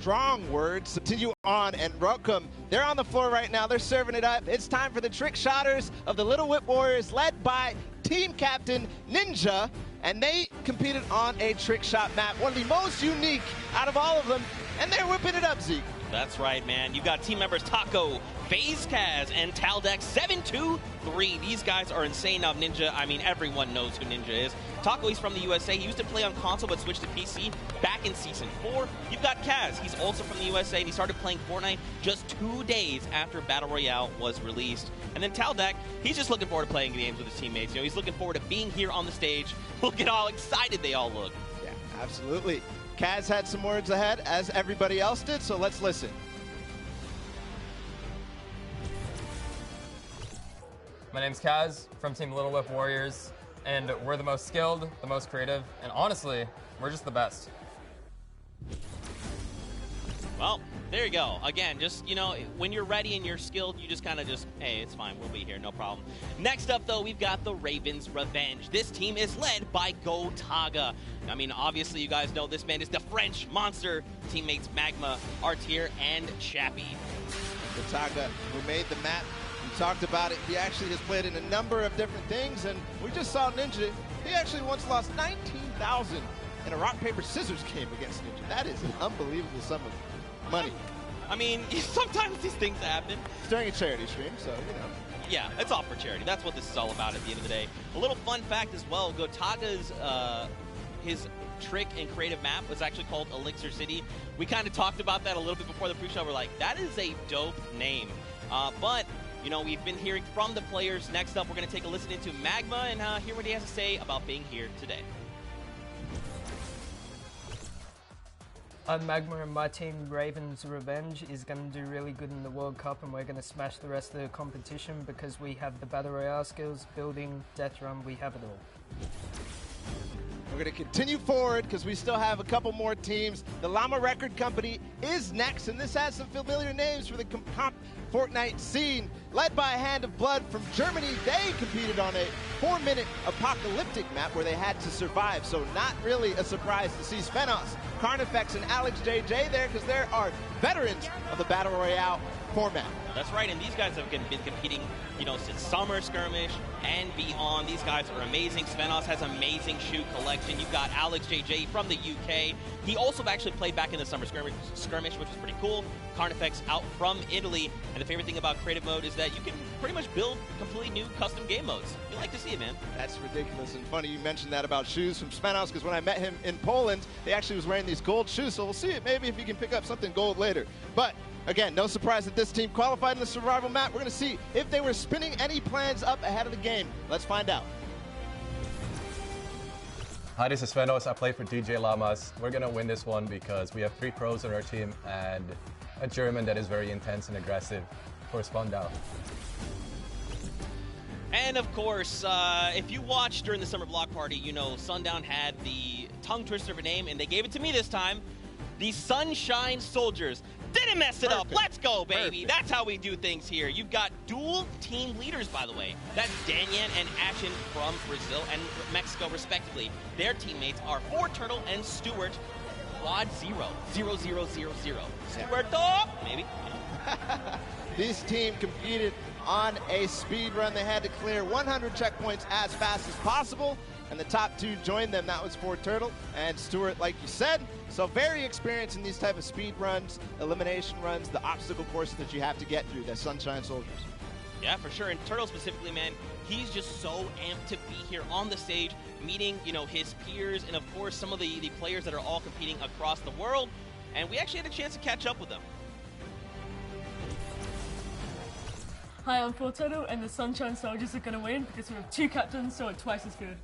Strong words. Continue on and welcome. They're on the floor right now. They're serving it up. It's time for the trick shotters of the Little Whip Warriors, led by team captain Ninja. And they competed on a trick shot map, one of the most unique out of all of them. And they're whipping it up, Zeke. That's right, man. You've got team members Taco, FaZe Kaz, and Taldex 723. These guys are insane. Now, Ninja, I mean, everyone knows who Ninja is. Taco, he's from the USA. He used to play on console but switched to PC back in Season 4. You've got Kaz. He's also from the USA, and he started playing Fortnite just 2 days after Battle Royale was released. And then Taldex, he's just looking forward to playing games with his teammates. You know, he's looking forward to being here on the stage. Look at how excited they all look. Yeah, absolutely. Kaz had some words ahead, as everybody else did, so let's listen. My name's Kaz from Team Little Whip Warriors, and we're the most skilled, the most creative, and honestly, we're just the best. Well, there you go. Again, just, you know, when you're ready and you're skilled, you just kind of just, hey, it's fine, we'll be here, no problem. Next up, though, we've got the Ravens Revenge. This team is led by Gotaga. I mean, obviously, you guys know this man is the French monster. Teammates Magma, Artier, and Chappie. Gotaga, who made the map, we talked about it. He actually has played in a number of different things, and we just saw Ninja. He actually once lost 19,000 in a rock, paper, scissors game against Ninja. That is an unbelievable sum of money. I mean, sometimes these things happen. It's during a charity stream, so, you know. Yeah, it's all for charity. That's what this is all about at the end of the day. A little fun fact as well, Gotaga's, his trick and creative map was actually called Elixir City. We kind of talked about that a little bit before the pre-show. We're like, that is a dope name. But, you know, we've been hearing from the players. Next up, we're going to take a listen into Magma and hear what he has to say about being here today. I'm Magma, and my team, Ravens Revenge, is going to do really good in the World Cup, and we're going to smash the rest of the competition because we have the Battle Royale skills, building, death run, we have it all. We're going to continue forward because we still have a couple more teams. The Llama Record Company is next, and this has some familiar names for the Fortnite scene. Led by a Hand of Blood from Germany, they competed on a 4-minute apocalyptic map where they had to survive, so not really a surprise to see Svenos, Carnifex, and Alex JJ there because there are veterans of the Battle Royale format. That's right, and these guys have been competing, you know, since Summer Skirmish and beyond. These guys are amazing. Svenos has amazing shoe collection. You've got Alex JJ from the UK. He also actually played back in the Summer Skirmish, which was pretty cool. Carnifex out from Italy, and the favorite thing about creative mode is that you can pretty much build completely new custom game modes. You like to see it, man. That's ridiculous and funny you mentioned that about shoes from Svenos, because when I met him in Poland, he actually was wearing these gold shoes, so we'll see it maybe if he can pick up something gold later. But again, no surprise that this team qualified in the survival map. We're going to see if they were spinning any plans up ahead of the game. Let's find out. Hi, this is Svenos. I play for DJ Llamas. We're going to win this one because we have 3 pros on our team and a German that is very intense and aggressive for Spandau. And of course, if you watched during the Summer Block Party, you know Sundown had the tongue twister of a name, and they gave it to me this time. The Sunshine Soldiers. Didn't mess it up. Let's go, baby. That's how we do things here. You've got dual team leaders, by the way. That's Danyan and Ashen from Brazil and Mexico, respectively. Their teammates are Turtle and Stuart. Quad 0. 0, 0, 0, 0. Stuart, maybe. This team competed on a speed run. They had to clear 100 checkpoints as fast as possible, and the top 2 joined them. That was Turtle and Stuart, like you said. So very experienced in these type of speed runs, elimination runs, the obstacle courses that you have to get through, the Sunshine Soldiers. Yeah, for sure. And Turtle specifically, man, he's just so amped to be here on the stage, meeting, you know, his peers and, of course, some of the players that are all competing across the world. And we actually had a chance to catch up with them. Hi, I'm Fortnite, and the Sunshine Soldiers are going to win because we have 2 captains, so it's twice as good.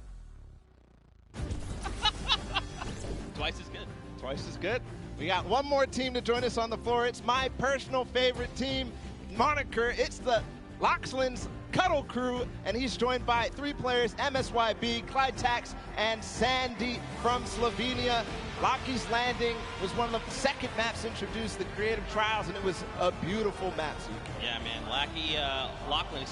Twice as good. Twice as good. We got one more team to join us on the floor. It's my personal favorite team moniker. It's the Loxland's Cuddle Crew, and he's joined by 3 players, MSYB, Clyde Tax, and Sandy from Slovenia. Lockie's Landing was one of the second maps introduced, the Creative Trials, and it was a beautiful map. Yeah, man. Lachlan,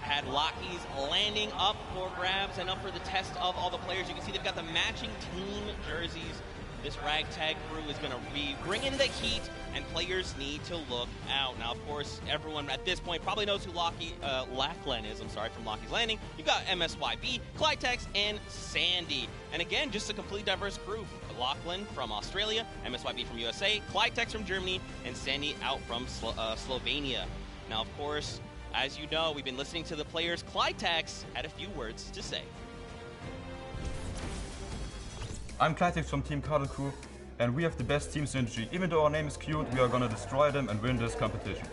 had Lockie's Landing up for grabs and up for the test of all the players. You can see they've got the matching team jerseys. This ragtag crew is going to be bringing the heat, and players need to look out. Now, of course, everyone at this point probably knows who Lachlan is. I'm sorry, from Lockie's Landing. You've got MSYB, Clytex, and Sandy. And again, just a complete diverse crew. Lachlan from Australia, MSYB from USA, Clytex from Germany, and Sandy out from Slovenia. Now, of course, as you know, we've been listening to the players. Clytex had a few words to say. I'm Clytex from Team Cuddle Crew, and we have the best team synergy. Even though our name is cute, we are gonna destroy them and win this competition.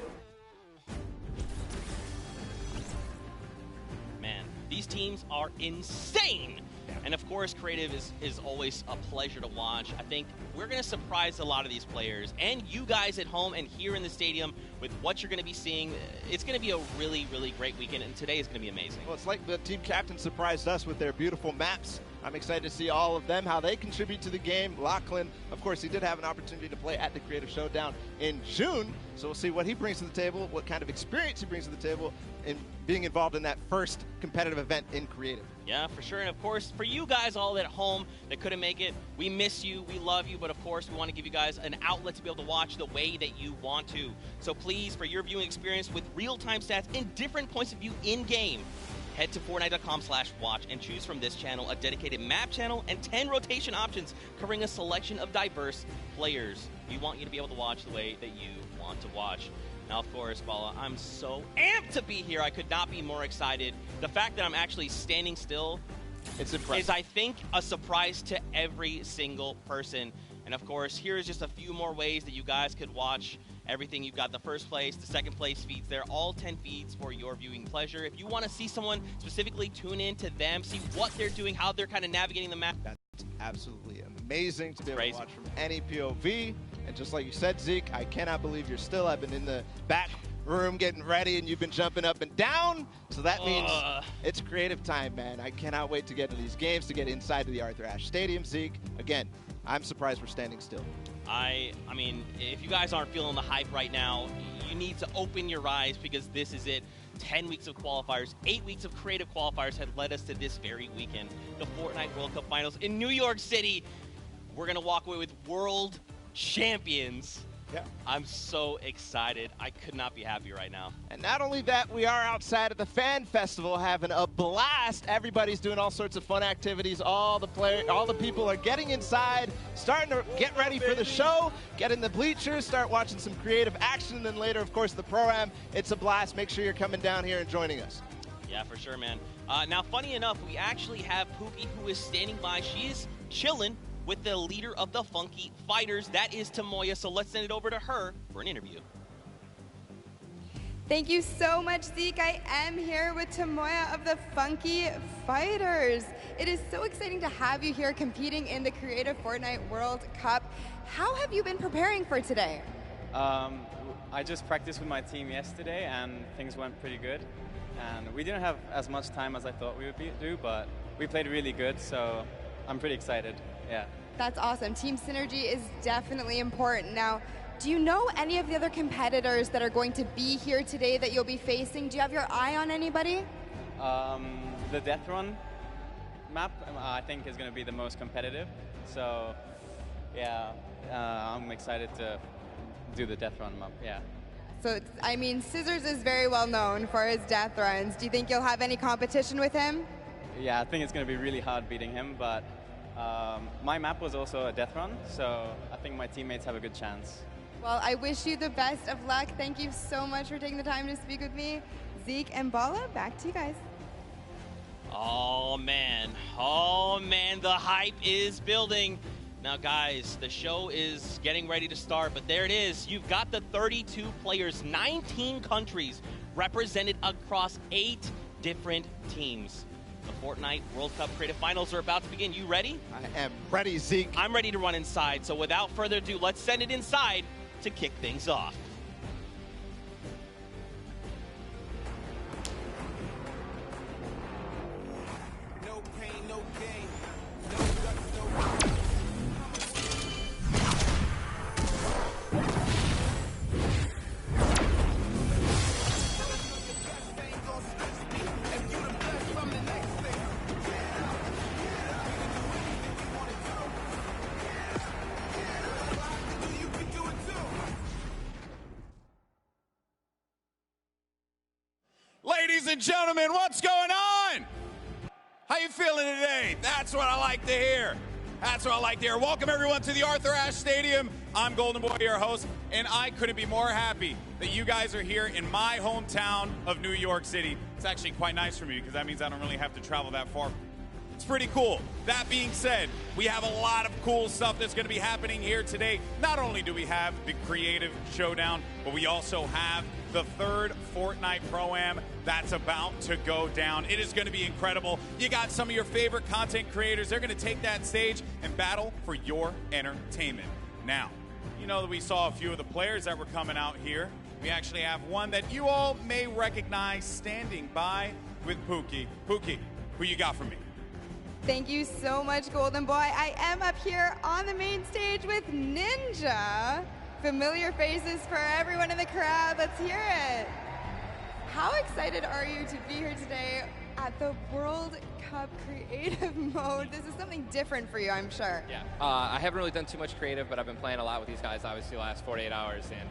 Man, these teams are insane! And of course, creative is always a pleasure to watch. I think we're going to surprise a lot of these players and you guys at home and here in the stadium with what you're going to be seeing. It's going to be a really, really great weekend, and today is going to be amazing. Well, it's like the team captain surprised us with their beautiful maps. I'm excited to see all of them, how they contribute to the game. Lachlan, of course, he did have an opportunity to play at the Creative Showdown in June, so we'll see what he brings to the table, what kind of experience he brings to the table in being involved in that first competitive event in Creative. Yeah, for sure. And of course, for you guys all at home that couldn't make it, we miss you, we love you, but of course, we want to give you guys an outlet to be able to watch the way that you want to. So please, for your viewing experience with real-time stats and different points of view in-game, head to Fortnite.com/watch and choose from this channel a dedicated map channel and 10 rotation options covering a selection of diverse players. We want you to be able to watch the way that you want to watch. Now, of course, Bala, I'm so amped to be here. I could not be more excited. The fact that I'm actually standing still It's impressive. is, I think, a surprise to every single person. And of course, here's just a few more ways that you guys could watch everything. You've got the first place, the second place feeds. They're all 10 feeds for your viewing pleasure. If you want to see someone specifically, tune in to them, see what they're doing, how they're kind of navigating the map. That's absolutely amazing to be able Crazy. to watch from any POV. And just like you said, Zeke, I cannot believe you're still. I've been in the back room getting ready, and you've been jumping up and down. So that means it's creative time, man. I cannot wait to get to these games, to get inside to the Arthur Ashe Stadium. Zeke, again, I'm surprised we're standing still. I mean, if you guys aren't feeling the hype right now, you need to open your eyes because this is it. 10 weeks of qualifiers, 8 weeks of creative qualifiers had led us to this very weekend. The Fortnite World Cup Finals in New York City. We're going to walk away with world champions. Yeah. I'm so excited. I could not be happier right now. And not only that, we are outside at the Fan Festival having a blast. Everybody's doing all sorts of fun activities. All the people are getting inside, starting to get ready for the show, get in the bleachers, start watching some creative action, and then later, of course, the pro-am. It's a blast. Make sure you're coming down here and joining us. Yeah, for sure, man. Now, funny enough, we actually have Pookie, who is standing by. She's chilling with the leader of the Funky Fighters. That is Tamoya, so let's send it over to her for an interview. Thank you so much, Zeke. I am here with Tamoya of the Funky Fighters. It is so exciting to have you here competing in the Creative Fortnite World Cup. How have you been preparing for today? I just practiced with my team yesterday and things went pretty good. And we didn't have as much time as I thought we would do, but we played really good, so I'm pretty excited. Yeah. That's awesome. Team synergy is definitely important. Now, do you know any of the other competitors that are going to be here today that you'll be facing? Do you have your eye on anybody? The Death Run map, I think, is going to be the most competitive. So, yeah, I'm excited to do the Death Run map, yeah. So, I mean, Scissors is very well known for his death runs. Do you think you'll have any competition with him? Yeah, I think it's going to be really hard beating him, but my map was also a death run, so I think my teammates have a good chance. Well, I wish you the best of luck. Thank you so much for taking the time to speak with me. Zeke and Bala, back to you guys. Oh man, the hype is building. Now guys, the show is getting ready to start, but there it is. You've got the 32 players, 19 countries represented across 8 different teams. The Fortnite World Cup Creative Finals are about to begin. You ready? I am ready, Zeke. I'm ready to run inside, so without further ado, let's send it inside to kick things off. No pain, no gain. No guts, no and gentlemen, what's going on? How you feeling today? That's what I like to hear. That's what I like to hear. Welcome everyone to the Arthur Ashe Stadium. I'm Golden Boy, your host, and I couldn't be more happy that you guys are here in my hometown of New York City. It's actually quite nice for me because that means I don't really have to travel that far. It's pretty cool. That being said, we have a lot of cool stuff that's going to be happening here today. Not only do we have the Creative Showdown, but we also have the third Fortnite Pro-Am that's about to go down. It is going to be incredible. You got some of your favorite content creators. They're going to take that stage and battle for your entertainment. Now, you know that we saw a few of the players that were coming out here. We actually have one that you all may recognize standing by with Pookie. Pookie, who you got for me? Thank you so much, Golden Boy. I am up here on the main stage with Ninja. Familiar faces for everyone in the crowd. Let's hear it. How excited are you to be here today at the World Cup Creative Mode? This is something different for you, I'm sure. Yeah, I haven't really done too much creative, but I've been playing a lot with these guys, obviously, the last 48 hours, and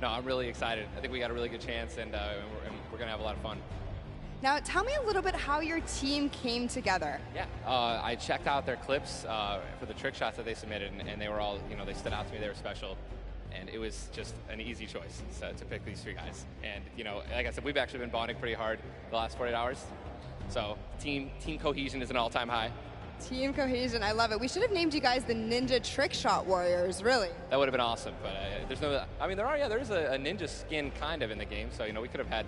no, I'm really excited. I think we got a really good chance, and we're going to have a lot of fun. Now, tell me a little bit how your team came together. Yeah, I checked out their clips for the trick shots that they submitted, and they were all, they stood out to me. They were special, and it was just an easy choice to pick these three guys. And, like I said, we've actually been bonding pretty hard the last 48 hours. So team cohesion is an all-time high. Team cohesion, I love it. We should have named you guys the Ninja Trick Shot Warriors, really. That would have been awesome, but there's no, I mean, there is a ninja skin kind of in the game, so, we could have had,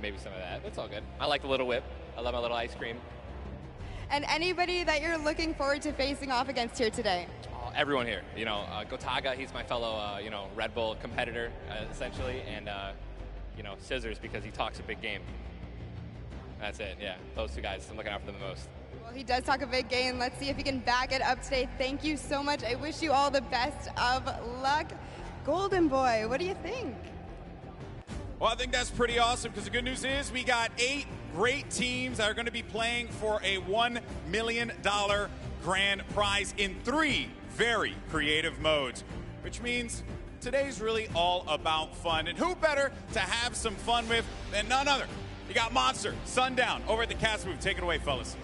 maybe some of that. It's all good. I like the little whip. I love my little ice cream. And anybody that you're looking forward to facing off against here today? Everyone here. Gotaga, he's my fellow, Red Bull competitor, essentially, and, Scissors because he talks a big game. That's it, yeah. Those two guys, I'm looking out for them the most. Well, he does talk a big game. Let's see if he can back it up today. Thank you so much. I wish you all the best of luck. Golden Boy, what do you think? Well, I think that's pretty awesome because the good news is we got 8 great teams that are going to be playing for a $1 million grand prize in 3 very creative modes, which means today's really all about fun. And who better to have some fun with than none other? You got Monster, Sundown, over at the cast booth. Take it away, fellas.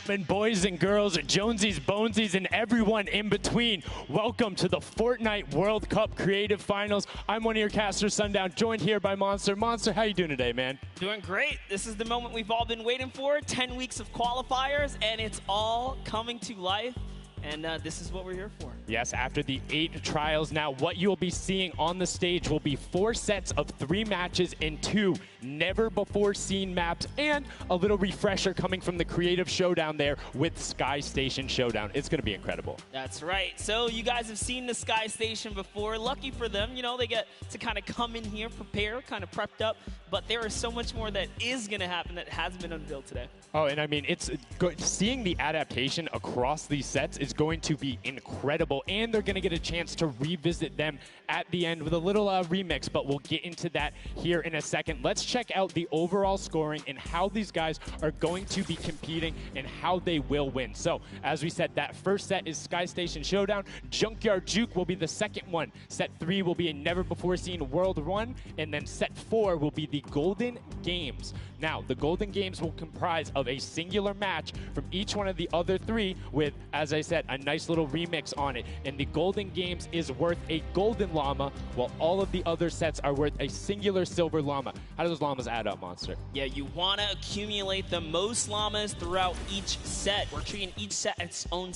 And boys and girls, Jonesies, Bonesies, and everyone in between, welcome to the Fortnite World Cup Creative Finals. I'm one of your casters, Sundown, joined here by Monster. Monster, how you doing today, man? Doing great. This is the moment we've all been waiting for. 10 weeks of qualifiers, and it's all coming to life. And this is what we're here for. Yes, after the 8 trials now, what you'll be seeing on the stage will be 4 sets of 3 matches in 2 never-before-seen maps, and a little refresher coming from the Creative Showdown there with Sky Station Showdown. It's going to be incredible. That's right. So you guys have seen the Sky Station before. Lucky for them, they get to kind of come in here, prepare, kind of prepped up. But there is so much more that is going to happen that hasn't been unveiled today. Oh, and I mean, it's seeing the adaptation across these sets is going to be incredible, and they're going to get a chance to revisit them at the end with a little remix, but we'll get into that here in a second. Let's check out the overall scoring and how these guys are going to be competing and how they will win. So, as we said, that first set is Sky Station Showdown. Junkyard Juke will be the second one. Set 3 will be a never-before-seen World 1, and then set 4 will be the Golden Games. Now, the Golden Games will comprise of a singular match from each one of the other 3 with, as I said, a nice little remix on it. And the Golden Games is worth a golden llama, while all of the other sets are worth a singular silver llama. How do those llamas add up, Monster? Yeah, you want to accumulate the most llamas throughout each set. We're treating each set its own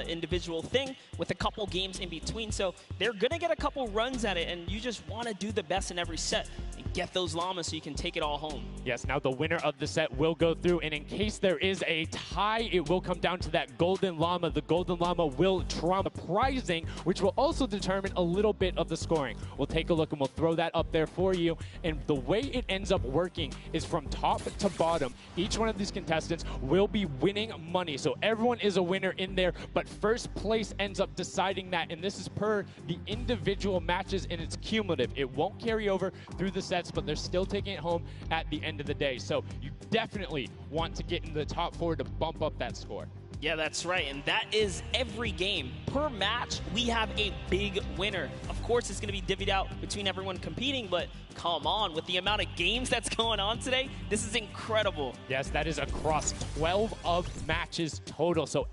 individual thing with a couple games in between. So they're going to get a couple runs at it, and you just want to do the best in every set and get those llamas so you can take it all home. Yes, now the winner of the set will go through, and in case there is a tie, it will come down to that golden llama. The golden llama will trump the prizing, which will also determine a little bit of the scoring. We'll take a look and we'll throw that up there for you. And the way it ends up working is from top to bottom. Each one of these contestants will be winning money. So everyone is a winner in there, but first place ends up deciding that. And this is per the individual matches, and it's cumulative. It won't carry over through the sets, but they're still taking it home at the end of the day. So you definitely want to get in the top 4 to bump up that score. Yeah, that's right, and that is every game. Per match, we have a big winner. Of course, it's going to be divvied out between everyone competing, but come on, with the amount of games that's going on today, this is incredible. Yes, that is across 12 of matches total, so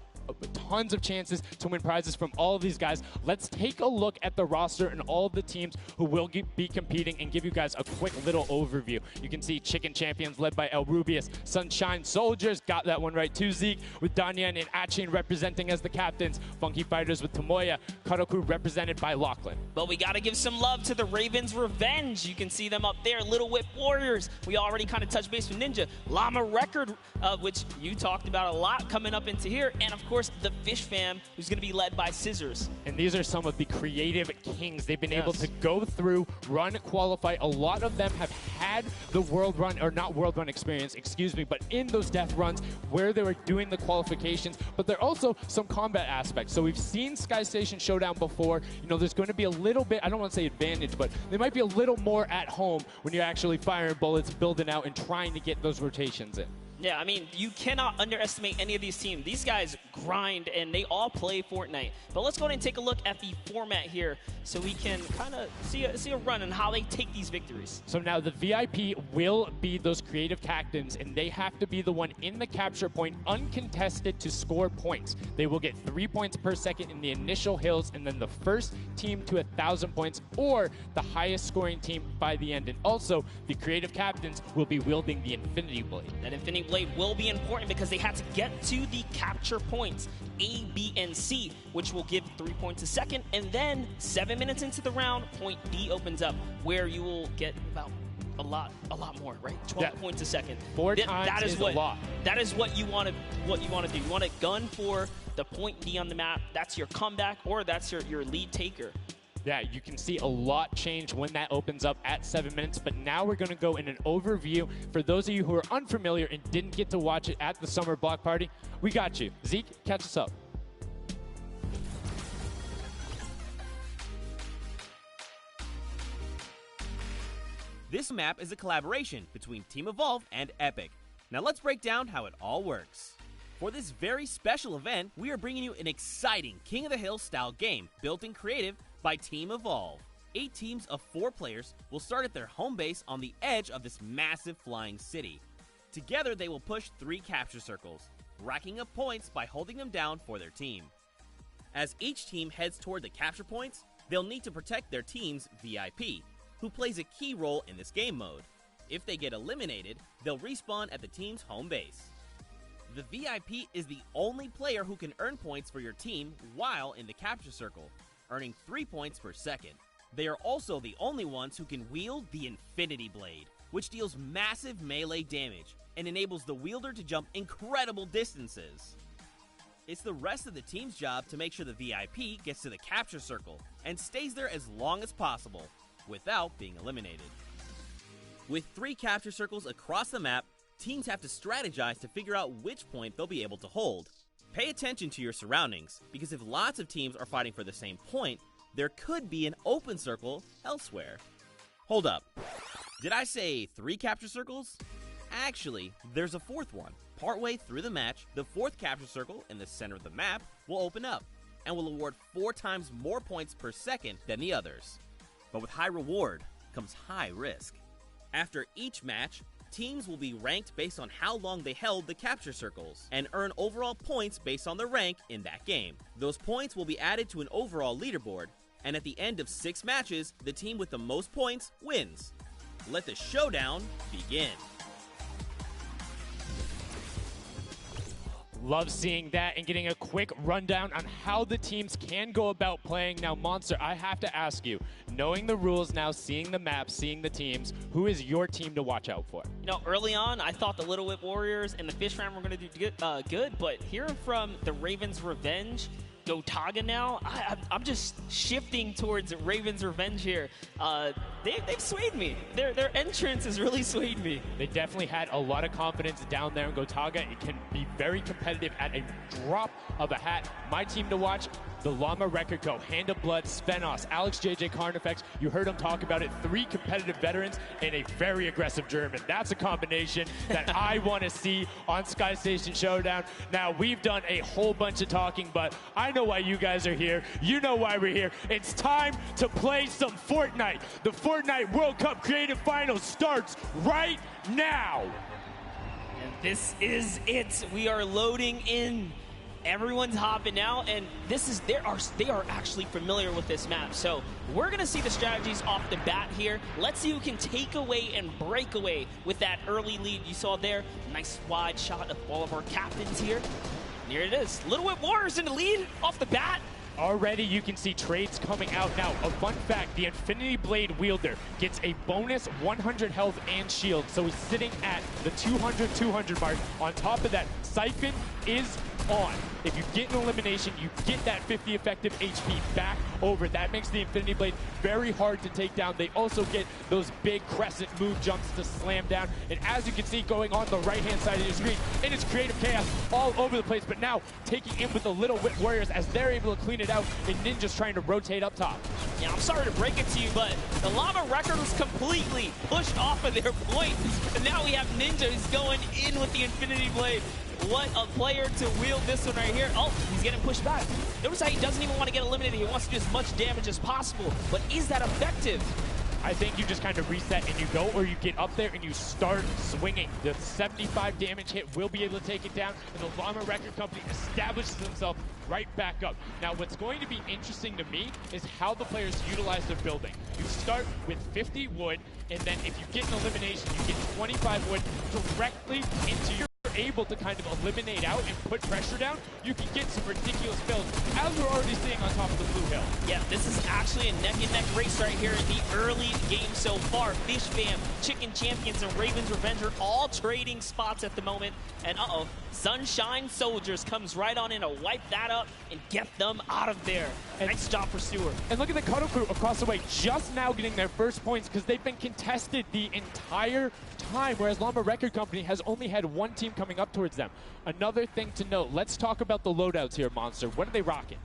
tons of chances to win prizes from all of these guys. Let's take a look at the roster and all of the teams who will be competing and give you guys a quick little overview. You can see Chicken Champions led by El Rubius, Sunshine Soldiers, got that one right too, Zeke, with Danyan and Achin representing as the captains, Funky Fighters with Tomoya, Kadoku represented by Lachlan. But we got to give some love to the Ravens Revenge. You can see them up there, Little Whip Warriors. We already kind of touched base with Ninja. Llama Record, which you talked about a lot coming up into here, and of course the Fish Fam, who's going to be led by Scissors. And these are some of the creative kings. They've been able to go through, run, qualify. A lot of them have had the world run, or not world run experience, excuse me, but in those death runs where they were doing the qualifications, but there are also some combat aspects. So we've seen Sky Station Showdown before. You know, there's going to be a little bit, I don't want to say advantage, but they might be a little more at home when you're actually firing bullets, building out, and trying to get those rotations in. Yeah, I mean, you cannot underestimate any of these teams. These guys grind, and they all play Fortnite. But let's go ahead and take a look at the format here so we can kind of see a run and how they take these victories. So now the VIP will be those creative captains, and they have to be the one in the capture point uncontested to score points. They will get 3 points per second in the initial hills, and then the first team to 1,000 points or the highest scoring team by the end. And also, the creative captains will be wielding the Infinity Blade. That Infinity Blade will be important because they have to get to the capture points A, B, and C, which will give 3 points a second, and then 7 minutes into the round, point D opens up, where you will get about a lot more, right? 12 points a second. That is a lot. That is what you want to do. You want to gun for the point D on the map. That's your comeback, or that's your lead taker. Yeah, you can see a lot change when that opens up at 7 minutes, but now we're going to go in an overview. For those of you who are unfamiliar and didn't get to watch it at the summer block party, we got you. Zeke, catch us up. This map is a collaboration between Team Evolve and Epic. Now let's break down how it all works. For this very special event, we are bringing you an exciting King of the Hill style game built in creative by Team Evolve. 8 teams of 4 players will start at their home base on the edge of this massive flying city. Together they will push 3 capture circles, racking up points by holding them down for their team. As each team heads toward the capture points, they'll need to protect their team's VIP, who plays a key role in this game mode. If they get eliminated, they'll respawn at the team's home base. The VIP is the only player who can earn points for your team while in the capture circle, earning 3 points per second. They are also the only ones who can wield the Infinity Blade, which deals massive melee damage and enables the wielder to jump incredible distances. It's the rest of the team's job to make sure the VIP gets to the capture circle and stays there as long as possible without being eliminated. With 3 capture circles across the map, teams have to strategize to figure out which point they'll be able to hold. Pay attention to your surroundings, because if lots of teams are fighting for the same point, there could be an open circle elsewhere. Hold up. Did I say 3 capture circles? Actually, there's a 4th one. Partway through the match, the 4th capture circle in the center of the map will open up and will award 4 times more points per second than the others. But with high reward comes high risk. After each match, teams will be ranked based on how long they held the capture circles and earn overall points based on their rank in that game. Those points will be added to an overall leaderboard, and at the end of 6 matches, the team with the most points wins. Let the showdown begin. Love seeing that and getting a quick rundown on how the teams can go about playing. Now, Monster, I have to ask you, knowing the rules now, seeing the map, seeing the teams, who is your team to watch out for? You know, early on, I thought the Little Whip Warriors and the Fish Fam were going to do good, but hearing from the Ravens Revenge, Gotaga now. I'm just shifting towards Raven's Revenge here. They've swayed me. Their entrance has really swayed me. They definitely had a lot of confidence down there in Gotaga. It can be very competitive at a drop of a hat. My team to watch, the Llama Record Co., Hand of Blood, Svenos, Alex JJ Carnifex. You heard him talk about it. 3 competitive veterans and a very aggressive German. That's a combination that I want to see on Sky Station Showdown. Now, we've done a whole bunch of talking, but I know why you guys are here. You know why we're here. It's time to play some Fortnite. The Fortnite World Cup Creative Finals starts right now. And this is it. We are loading in. Everyone's hopping out, and they are actually familiar with this map. So we're gonna see the strategies off the bat here. Let's see who can take away and break away with that early lead you saw there. Nice wide shot of all of our captains here. And here it is. Little Whip Warriors in the lead off the bat. Already you can see trades coming out now. A fun fact, the Infinity Blade wielder gets a bonus 100 health and shield, so he's sitting at the 200 mark. On top of that, Siphon is on. If you get an elimination, you get that 50 effective HP back over. That makes the Infinity Blade very hard to take down. They also get those big crescent move jumps to slam down. And as you can see going on the right-hand side of your screen, it is creative chaos all over the place, but now taking in with the Little Whip Warriors as they're able to clean it out, and Ninja's trying to rotate up top. Yeah, I'm sorry to break it to you, but the Llama Record was completely pushed off of their point. And now we have Ninja who's going in with the Infinity Blade. What a player to wield this one right here. Oh, he's getting pushed back. Notice how he doesn't even want to get eliminated. He wants to do as much damage as possible. But is that effective? I think you just kind of reset and you go, or you get up there and you start swinging. The 75 damage hit will be able to take it down, and the Llama Record Company establishes themselves right back up. Now, what's going to be interesting to me is how the players utilize their building. You start with 50 wood, and then if you get an elimination, you get 25 wood directly into your able to kind of eliminate out and put pressure down, you can get some ridiculous builds, as we're already seeing on top of the blue hill. Yeah, this is actually a neck-and-neck race right here in the early game so far. Fish Fam, Chicken Champions, and Raven's Revenge are all trading spots at the moment. And Sunshine Soldiers comes right on in to wipe that up and get them out of there. And nice job for Stewart. And look at the Cuddle Crew across the way, just now getting their first points because they've been contested the entire time, whereas Llama Record Company has only had one team coming up towards them. Another thing to note, let's talk about the loadouts here, Monster. What are they rocking?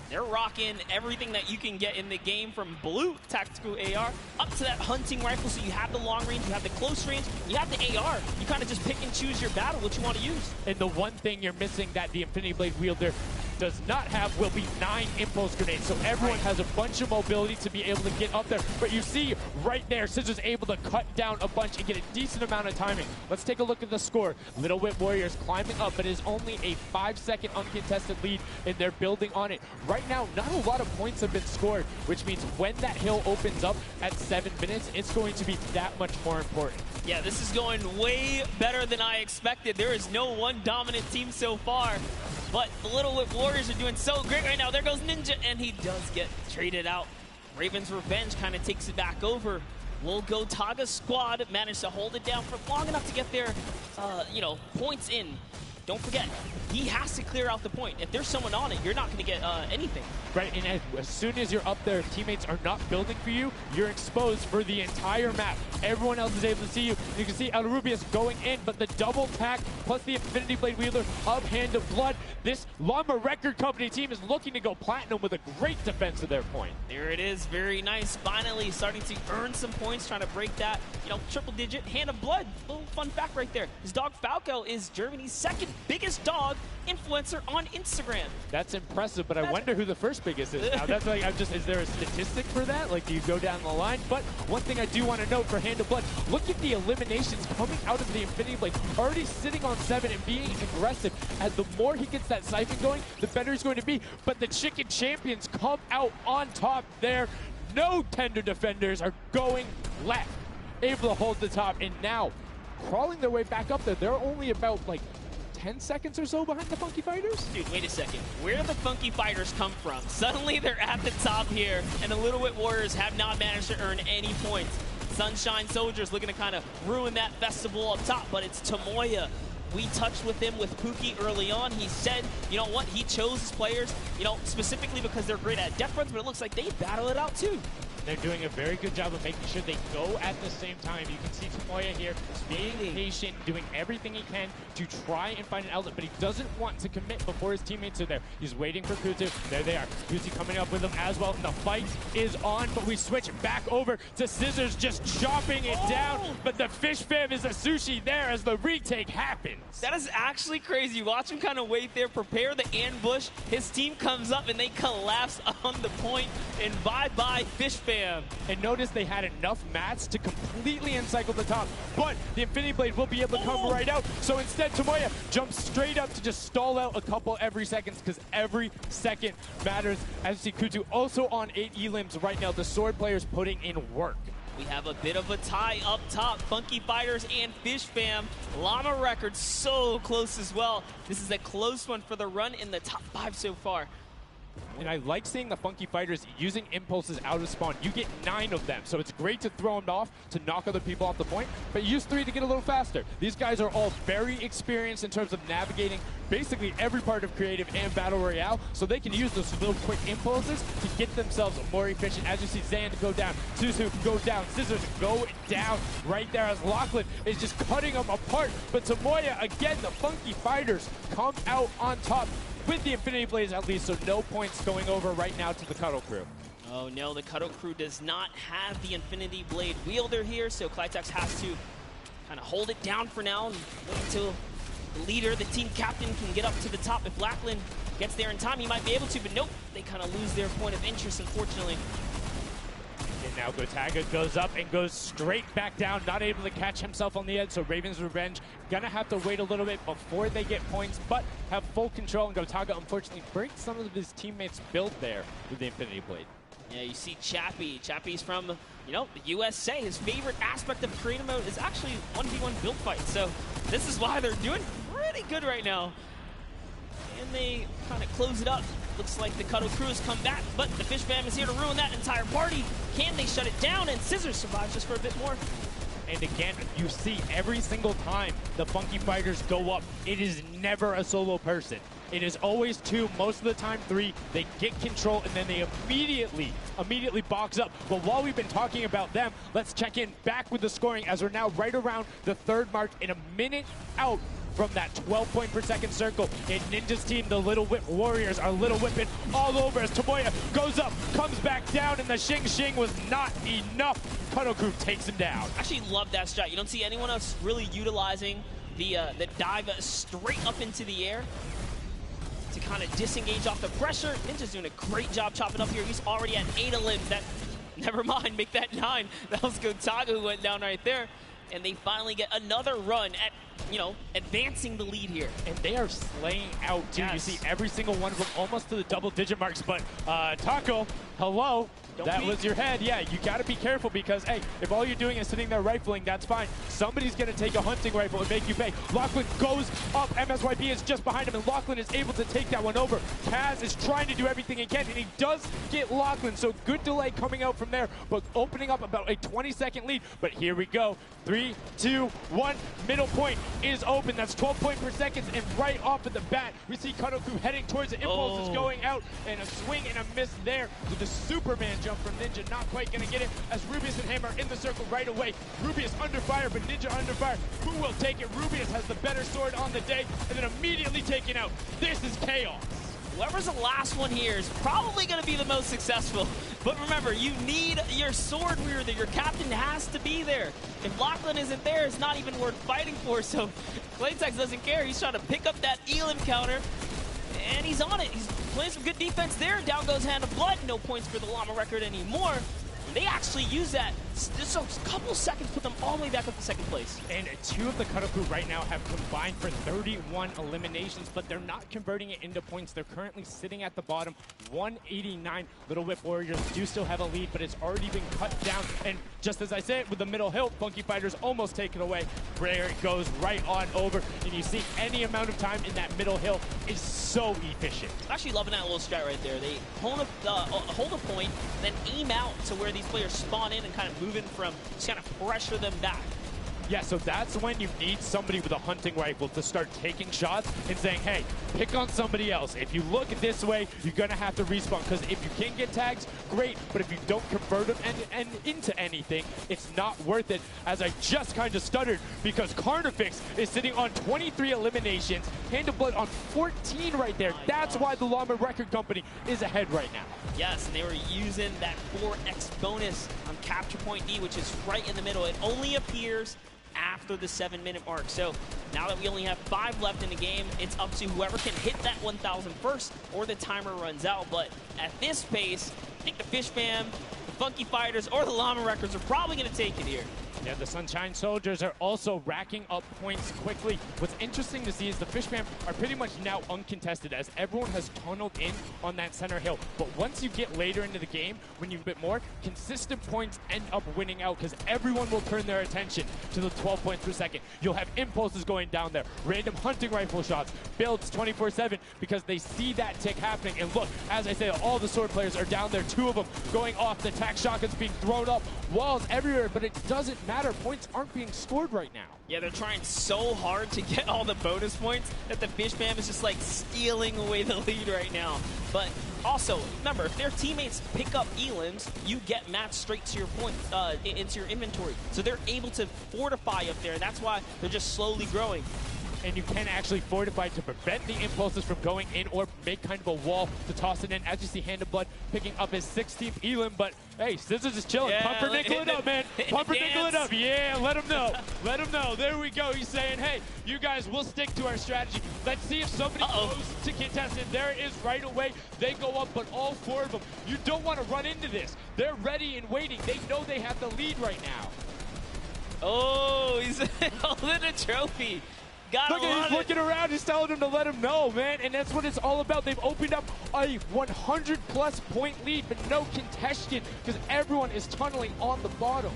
They're rocking everything that you can get in the game, from blue tactical AR up to that hunting rifle. So you have the long range, you have the close range, you have the AR. You kind of just pick and choose your battle, what you want to use. And the one thing you're missing that the Infinity Blade wielder does not have will be 9 impulse grenades. So everyone has a bunch of mobility to be able to get up there. But you see right there, Scissor's able to cut down a bunch and get a decent amount of timing. Let's take a look at the score. Little Whip Warriors climbing up, but it is only a 5-second uncontested lead, and they're building on it. Right now, not a lot of points have been scored, which means when that hill opens up at 7 minutes, it's going to be that much more important. Yeah, this is going way better than I expected. There is no one dominant team so far, but the Little Whip Warriors are doing so great right now. There goes Ninja, and he does get traded out. Raven's Revenge kind of takes it back over. Will Gotaga squad manage to hold it down for long enough to get their, points in? Don't forget, he has to clear out the point. If there's someone on it, you're not going to get anything. Right, and as soon as you're up there, if teammates are not building for you, you're exposed for the entire map. Everyone else is able to see you. You can see El Rubius going in, but the double tack plus the Infinity Blade wielder of Hand of Blood. This Llama Record Company team is looking to go platinum with a great defense of their point. There it is, very nice. Finally starting to earn some points, trying to break that, triple digit Hand of Blood. Little fun fact right there. His dog Falco is Germany's second biggest dog influencer on Instagram. That's impressive, but I wonder who the first biggest is now. That's like, is there a statistic for that? Like, do you go down the line? But one thing I do want to note for Hand of Blood, look at the eliminations coming out of the Infinity Blade. Already sitting on 7 and being aggressive. As the more he gets that siphon going, the better he's going to be. But the Chicken Champions come out on top there. No tender defenders are going left. Able to hold the top, and now crawling their way back up there. They're only about 10 seconds or so behind the Funky Fighters? Dude, wait a second. Where did the Funky Fighters come from? Suddenly they're at the top here, and the Little Whip Warriors have not managed to earn any points. Sunshine Soldiers looking to kind of ruin that festival up top, but it's Tomoya we touched with him with Pookie early on. He said, you know what, he chose his players, you know, specifically because they're great at death runs, but it looks like they battle it out too. They're doing a very good job of making sure they go at the same time. You can see Tomoya here being patient, doing everything he can to try and find an outlet, but he doesn't want to commit before his teammates are there. He's waiting for Kutu. There they are. Kutu coming up with him as well, and the fight is on, but we switch back over to Scissors just chopping it down, but the fish fam is a sushi there as the retake happens. That is actually crazy. Watch him kind of wait there, prepare the ambush. His team comes up, and they collapse on the point, and bye-bye fish fam. And notice they had enough mats to completely encircle the top, but the Infinity Blade will be able to come right out. So instead, Tomoya jumps straight up to just stall out a couple every second, because every second matters. As you see Kutu also on 8 elims right now. The sword players putting in work. We have a bit of a tie up top. Funky Fighters and Fish Fam. Llama Records so close as well. This is a close one for the run in the top 5 so far. And I like seeing the Funky Fighters using impulses out of spawn. You get 9 of them, so it's great to throw them off to knock other people off the point, but use 3 to get a little faster. These guys are all very experienced in terms of navigating basically every part of creative and battle royale, so they can use those little quick impulses to get themselves more efficient. As you see Zand go down, Suzu go down, Scissors go down right there as Lachlan is just cutting them apart. But Tomoya, again, the Funky Fighters come out on top with the Infinity Blades at least, so no points going over right now to the Cuddle Crew. Oh no, the Cuddle Crew does not have the Infinity Blade wielder here, so Clitex has to kind of hold it down for now and wait until the leader, the team captain, can get up to the top. If Lachlan gets there in time, he might be able to, but nope, they kind of lose their point of interest, unfortunately. And now Gotaga goes up and goes straight back down, not able to catch himself on the edge, so Raven's Revenge gonna have to wait a little bit before they get points, but have full control, and Gotaga unfortunately breaks some of his teammates' build there with the Infinity Blade. Yeah, you see Chappie. Chappie's from, you know, the USA. His favorite aspect of creative mode is actually 1v1 build fights, so this is why they're doing pretty good right now. And they kind of close it up. Looks like the Cuddle Crew has come back, but the Fish Fam is here to ruin that entire party. Can they shut it down? And Scissors survives just for a bit more. And again, you see every single time the Funky Fighters go up, it is never a solo person. It is always 2, most of the time 3. They get control, and then they immediately box up. But while we've been talking about them, let's check in back with the scoring as we're now right around the 3rd mark and a minute out from that 12 point per second circle. And Ninja's team, the Little Whip Warriors, are Little Whipping all over as Tomoya goes up, comes back down, and the Shing Shing was not enough. Cuddle Crew takes him down. I actually love that strat. You don't see anyone else really utilizing the dive straight up into the air to kind of disengage off the pressure. Ninja's doing a great job chopping up here. He's already at 8 limbs. That, never mind, make that 9. That was Gotaga who went down right there. And they finally get another run at, you know, advancing the lead here. And they are slaying out, too. Yes. You see every single one of them almost to the double-digit marks. But Taco, hello. That was your head. Yeah, you got to be careful because, hey, if all you're doing is sitting there rifling, that's fine. Somebody's going to take a hunting rifle and make you pay. Lachlan goes up. MSYP is just behind him, and Lachlan is able to take that one over. Kaz is trying to do everything he can, and he does get Lachlan, so good delay coming out from there, but opening up about a 20-second lead. But here we go. 3, 2, 1. Middle point is open. That's 12 point per second, and right off of the bat, we see Cuddle Crew heading towards the impulse is going out, and a swing and a miss there with the Superman jump from Ninja. Not quite going to get it as Rubius and him are in the circle right away. Rubius under fire, but Ninja under fire. Who will take it? Rubius has the better sword on the day, and then immediately taken out. This is chaos. Whoever's the last one here is probably going to be the most successful. But remember, you need your sword wielder. Your captain has to be there. If Lachlan isn't there, it's not even worth fighting for. So Claytex doesn't care. He's trying to pick up that Elim counter. And he's on it. He's playing some good defense there. Down goes Hand of Blood. No points for the Llama record anymore. They actually use that. Just a couple seconds put them all the way back up to 2nd place. And 2 of the Cuddle Crew right now have combined for 31 eliminations, but they're not converting it into points. They're currently sitting at the bottom, 189. Little Whip Warriors do still have a lead, but it's already been cut down. And just as I said, with the middle hill, Funky Fighters almost take it away. There it goes right on over. And you see any amount of time in that middle hill is so efficient. I'm actually loving that little strat right there. They hold a point, then aim out to where these players spawn in and kind of move in from, just kind of pressure them back. Yeah, so that's when you need somebody with a hunting rifle to start taking shots and saying, hey, pick on somebody else. If you look this way, you're going to have to respawn, because if you can get tags, great, but if you don't convert them and into anything, it's not worth it, as I just kind of stuttered, because Carnifex is sitting on 23 eliminations, Hand of Blood on 14 right there. That's why the Llama Record Company is ahead right now. Yes, and they were using that 4x bonus on Capture Point D, which is right in the middle. It only appears after the 7-minute mark. So now that we only have 5 left in the game, it's up to whoever can hit that 1,000 first or the timer runs out. But at this pace, I think the Fish Fam, the Funky Fighters, or the Llama Records are probably going to take it here. Yeah, the Sunshine Soldiers are also racking up points quickly. What's interesting to see is the Fish Fam are pretty much now uncontested, as everyone has tunneled in on that center hill. But once you get later into the game, when you bit more, consistent points end up winning out, because everyone will turn their attention to the 12 points per second. You'll have impulses going down there, random hunting rifle shots, builds 24/7, because they see that tick happening. And look, as I say, all the sword players are down there, 2 of them going off, the tac shotguns being thrown up, walls everywhere, but it doesn't matter. Points aren't being scored right now. Yeah, they're trying so hard to get all the bonus points that the Fish Fam is just like stealing away the lead right now. But also, remember, if their teammates pick up elims, you get matched straight to your point, into your inventory. So they're able to fortify up there, and that's why they're just slowly growing. And you can actually fortify to prevent the impulses from going in, or make kind of a wall to toss it in. As you see, Hand of Blood picking up his 16th elim, but hey, Scissors is chilling. Yeah, Pumpernickel it up, man. Pumpernickel it up. Yeah, let him know. Let him know. There we go. He's saying, hey, you guys, we'll stick to our strategy. Let's see if somebody goes to contestant. There it is right away. They go up, but all 4 of them. You don't want to run into this. They're ready and waiting. They know they have the lead right now. Oh, he's holding a trophy. Look at he's looking around, he's telling him to let him know, man, and that's what it's all about. They've opened up a 100-plus point lead, but no contention, because everyone is tunneling on the bottom.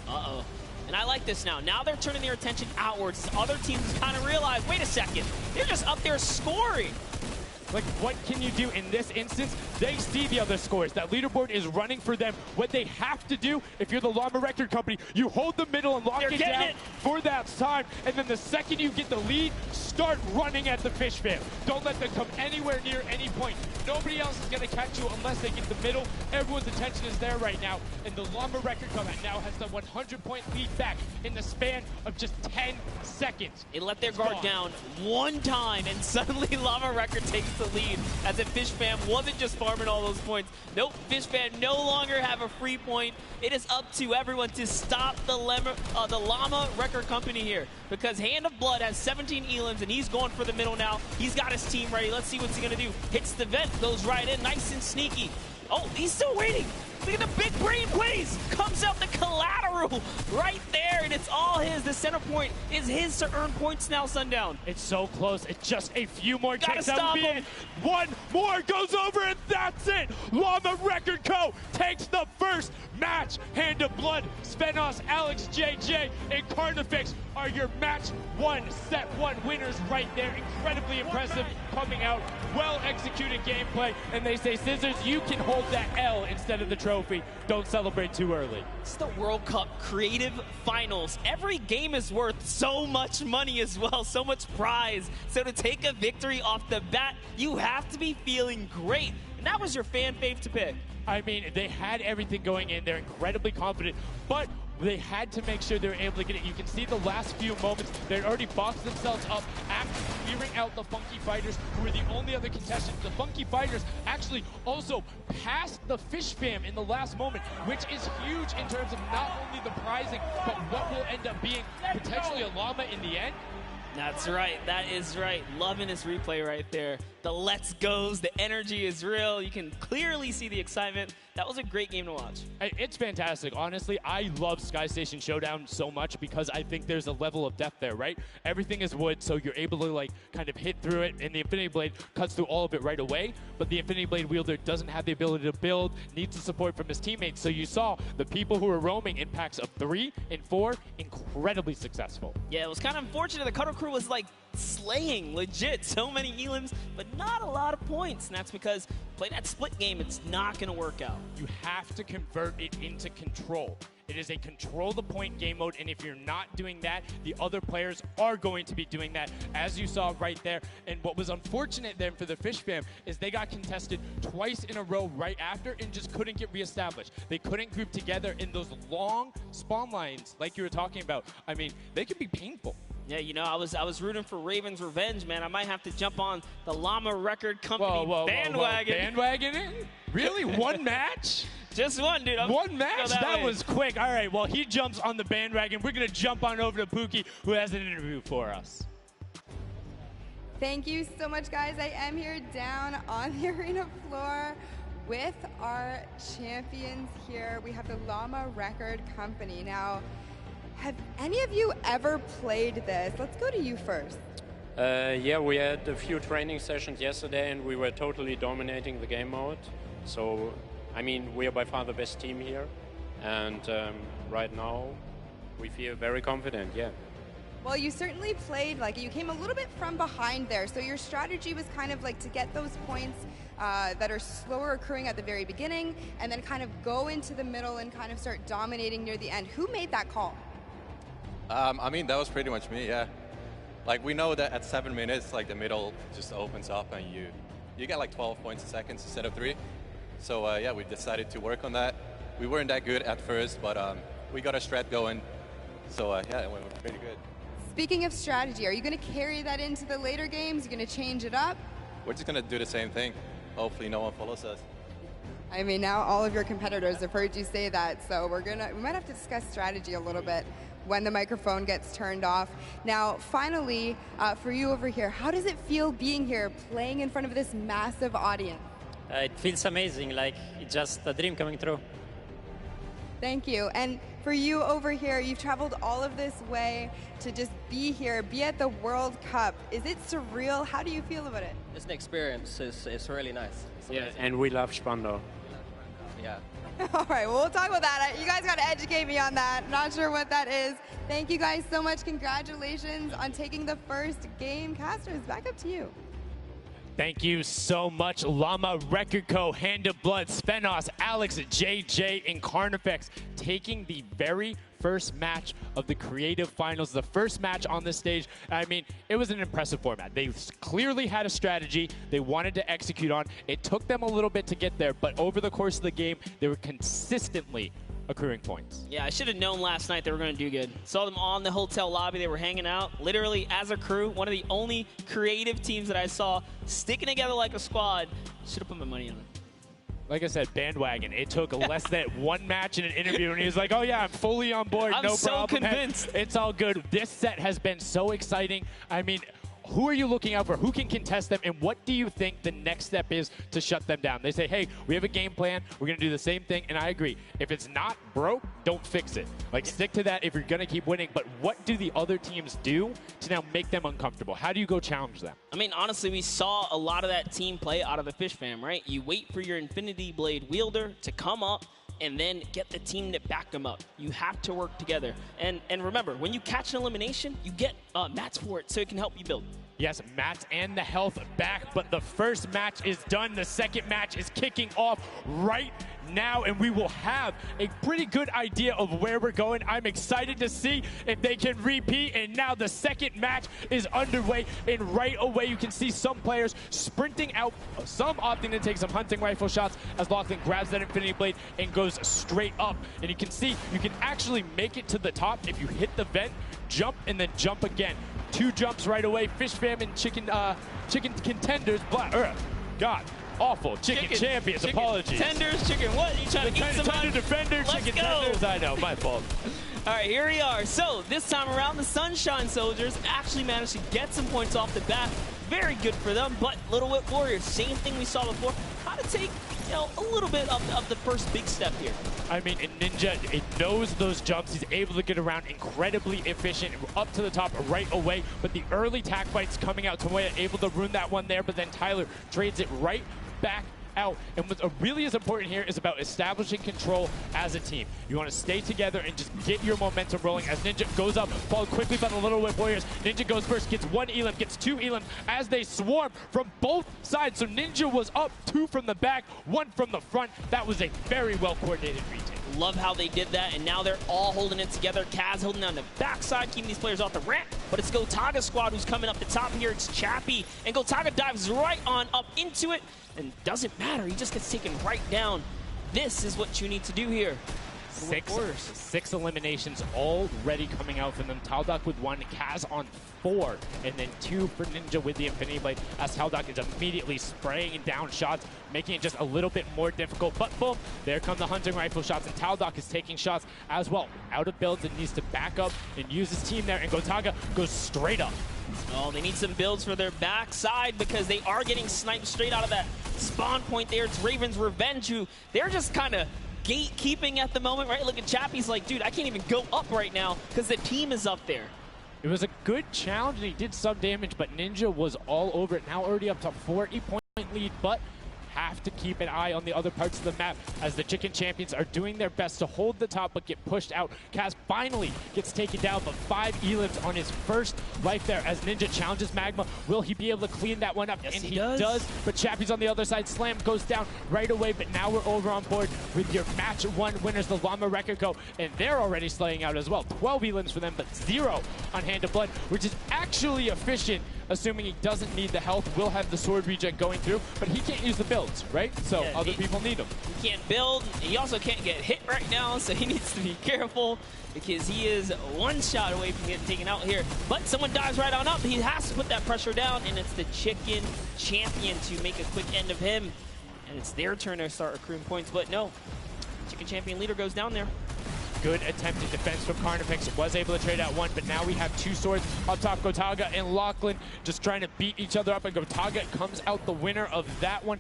Uh-oh. And I like this now. Now they're turning their attention outwards. Other teams kind of realize, wait a second, they're just up there scoring. Like, what can you do in this instance? They see the other scores. That leaderboard is running for them. What they have to do, if you're the Llama Record Company, you hold the middle and lock it down for that time. And then the second you get the lead, start running at the Fish Fam. Don't let them come anywhere near any point. Nobody else is going to catch you unless they get the middle. Everyone's attention is there right now. And the Llama Record Company now has the 100-point lead back in the span of just 10 seconds. It let their guard down one time, and suddenly Llama Record takes the lead, as if Fish Fam wasn't just farming all those points. Nope, Fish Fam no longer have a free point. It is up to everyone to stop the Llama Record Company here, because Hand of Blood has 17 elims, and he's going for the middle now. He's got his team ready. Let's see what's he going to do. Hits the vent, goes right in, nice and sneaky. Oh, he's still waiting. Look at the big brain plays. Comes out the collateral right there, and it's all his. The center point is his to earn points now, Sundown. It's so close. It's just a few more Gotta takes. That would be it. One more goes over, and that's it. Llama Record Co. takes the first match. Hand of Blood, Spenos, Alex JJ, and Carnifex are your match 1, set 1 winners right there. Incredibly impressive coming out. Well-executed gameplay. And they say, Scissors, you can hold that L instead of the trophy. Don't celebrate too early. It's the World Cup Creative Finals. Every game is worth so much money as well, so much prize. So to take a victory off the bat, you have to be feeling great. And that was your fan fave to pick. I mean, they had everything going in. They're incredibly confident, but they had to make sure they were able to get it. You can see the last few moments, they'd already boxed themselves up after clearing out the Funky Fighters, who were the only other contestants. The Funky Fighters actually also passed the Fish Fam in the last moment, which is huge in terms of not only the prizing, but what will end up being potentially a llama in the end. That's right. That is right. Loving this replay right there. The let's goes, the energy is real. You can clearly see the excitement. That was a great game to watch. It's fantastic. Honestly, I love Sky Station Showdown so much because I think there's a level of depth there, right? Everything is wood, so you're able to like kind of hit through it, and the Infinity Blade cuts through all of it right away, but the Infinity Blade wielder doesn't have the ability to build, needs the support from his teammates. So you saw the people who were roaming in packs of 3 and 4, incredibly successful. Yeah, it was kind of unfortunate. The Cutter Crew was like slaying legit so many elims, but not a lot of points, and that's because playing that split game, it's not going to work out. You have to convert it into control. It is a control the point game mode, and if you're not doing that, the other players are going to be doing that, as you saw right there. And what was unfortunate then for the Fish fam is they got contested twice in a row right after and just couldn't get reestablished. They couldn't group together in those long spawn lines like you were talking about. I mean, they could be painful. Yeah, you know, I was rooting for Raven's Revenge, man. I might have to jump on the Llama Record Company bandwagon. Bandwagon in? Really? One match? Just one, dude. One match? That was quick. All right, well, he jumps on the bandwagon. We're going to jump on over to Pookie, who has an interview for us. Thank you so much, guys. I am here down on the arena floor with our champions here. We have the Llama Record Company. Now, have any of you ever played this? Let's go to you first. Yeah, we had a few training sessions yesterday and we were totally dominating the game mode. So, I mean, we are by far the best team here. And right now, we feel very confident, yeah. Well, you certainly played, like, you came a little bit from behind there. So your strategy was kind of like to get those points that are slower accruing at the very beginning and then kind of go into the middle and kind of start dominating near the end. Who made that call? I mean, that was pretty much me, yeah. Like, we know that at 7 minutes, like, the middle just opens up and you get like 12 points a second instead of 3. So, yeah, we decided to work on that. We weren't that good at first, but we got a strat going. So, yeah, it went pretty good. Speaking of strategy, are you going to carry that into the later games? Are you going to change it up? We're just going to do the same thing. Hopefully no one follows us. I mean, now all of your competitors have heard you say that, so we might have to discuss strategy a little bit when the microphone gets turned off. Now, finally, for you over here, how does it feel being here, playing in front of this massive audience? It feels amazing, like it's just a dream coming true. Thank you. And for you over here, you've traveled all of this way to just be here, be at the World Cup. Is it surreal? How do you feel about it? It's an experience. It's really nice. It's yeah, amazing. and we love Spandau. Yeah. All right, well, we'll talk about that. You guys got to educate me on that. Not sure what that is. Thank you guys so much. Congratulations on taking the first game. Casters, back up to you. Thank you so much, Llama Record Co., Hand of Blood, Svenos, Alex, JJ, and Carnifex taking the very first match of the Creative Finals, the first match on this stage. I mean, it was an impressive format. They clearly had a strategy they wanted to execute on. It took them a little bit to get there, but over the course of the game, they were consistently accruing points. Yeah, I should have known last night they were going to do good. Saw them on the hotel lobby. They were hanging out, literally as a crew. One of the only creative teams that I saw sticking together like a squad. Should have put my money on it. Like I said, bandwagon. It took less than one match in an interview, and he was like, oh, yeah, I'm fully on board. No problem. I'm so convinced. It's all good. This set has been so exciting. I mean, who are you looking out for? Who can contest them? And what do you think the next step is to shut them down? They say, hey, we have a game plan. We're going to do the same thing. And I agree. If it's not broke, don't fix it. Like, stick to that if you're going to keep winning. But what do the other teams do to now make them uncomfortable? How do you go challenge them? I mean, honestly, we saw a lot of that team play out of the Fish fam, right? You wait for your Infinity Blade wielder to come up and then get the team to back them up. You have to work together. And remember, when you catch an elimination, you get mats for it so it can help you build. Yes, mats and the health back, but the first match is done. The second match is kicking off right now, and we will have a pretty good idea of where we're going. I'm excited to see if they can repeat, and now the second match is underway, and right away you can see some players sprinting out, some opting to take some hunting rifle shots as Lachlan grabs that Infinity Blade and goes straight up. And you can see you can actually make it to the top if you hit the vent, jump, and then jump again. 2 jumps right away. Fish fam and chicken contenders. God, awful. Chicken champions. Apologies. Tenders, chicken what? You trying to eat some tender defender, chicken tenders. I know, my fault. All right, here we are. So this time around, the Sunshine Soldiers actually managed to get some points off the bat. Very good for them, but Little Whip Warriors, same thing we saw before. How to take, a little bit of the first big step here. I mean, Ninja, it knows those jumps. He's able to get around incredibly efficient, up to the top right away. But the early tack fights coming out, Tomoya able to ruin that one there, but then Tyler trades it right back out. And what really is important here is about establishing control as a team. You want to stay together and just get your momentum rolling as Ninja goes up, followed quickly by the Little Whip Warriors. Ninja goes first, gets 1 elim, gets 2 elim as they swarm from both sides. So Ninja was up 2 from the back, 1 from the front. That was a very well-coordinated retake. Love how they did that, and now they're all holding it together. Kaz holding down the backside, keeping these players off the ramp, but it's Gotaga squad who's coming up the top here. It's Chappie, and Gotaga dives right on up into it, and doesn't matter. He just gets taken right down. This is what you need to do here. 6 eliminations already coming out from them. Taldock with 1, Kaz on 4, and then 2 for Ninja with the Infinity Blade, as Taldock is immediately spraying down shots, making it just a little bit more difficult. But boom, there come the hunting rifle shots, and Taldock is taking shots as well. Out of builds and needs to back up and use his team there, and Gotaga goes straight up. Oh, they need some builds for their backside because they are getting sniped straight out of that spawn point there. It's Raven's Revenge, who they're just kind of gatekeeping at the moment, right? Look at Chappie's like, dude, I can't even go up right now because the team is up there. It was a good challenge, and he did some damage, but Ninja was all over it. Now already up to 40-point lead, but have to keep an eye on the other parts of the map as the Chicken Champions are doing their best to hold the top but get pushed out. Kaz finally gets taken down, but 5 elims on his first life there as Ninja challenges Magma. Will he be able to clean that one up? Yes, and he does. But Chappie's on the other side. Slam goes down right away, but now we're over on board with your match 1 winners, the Llama Record Co., and they're already slaying out as well. 12 elims for them, but 0 on Hand of Blood, which is actually efficient, assuming he doesn't need the health. Will have the sword regen going through, but he can't use the builds, right? So Yeah, other people need them. He can't build. He also can't get hit right now, so he needs to be careful because he is 1 shot away from getting taken out here. But someone dives right on up. He has to put that pressure down, and it's the Chicken Champion to make a quick end of him. And it's their turn to start accruing points, but no. Chicken Champion leader goes down there. Good attempted defense from Carnifex. Was able to trade out 1, but now we have 2 swords up top. Gotaga and Lachlan just trying to beat each other up, and Gotaga comes out the winner of that one.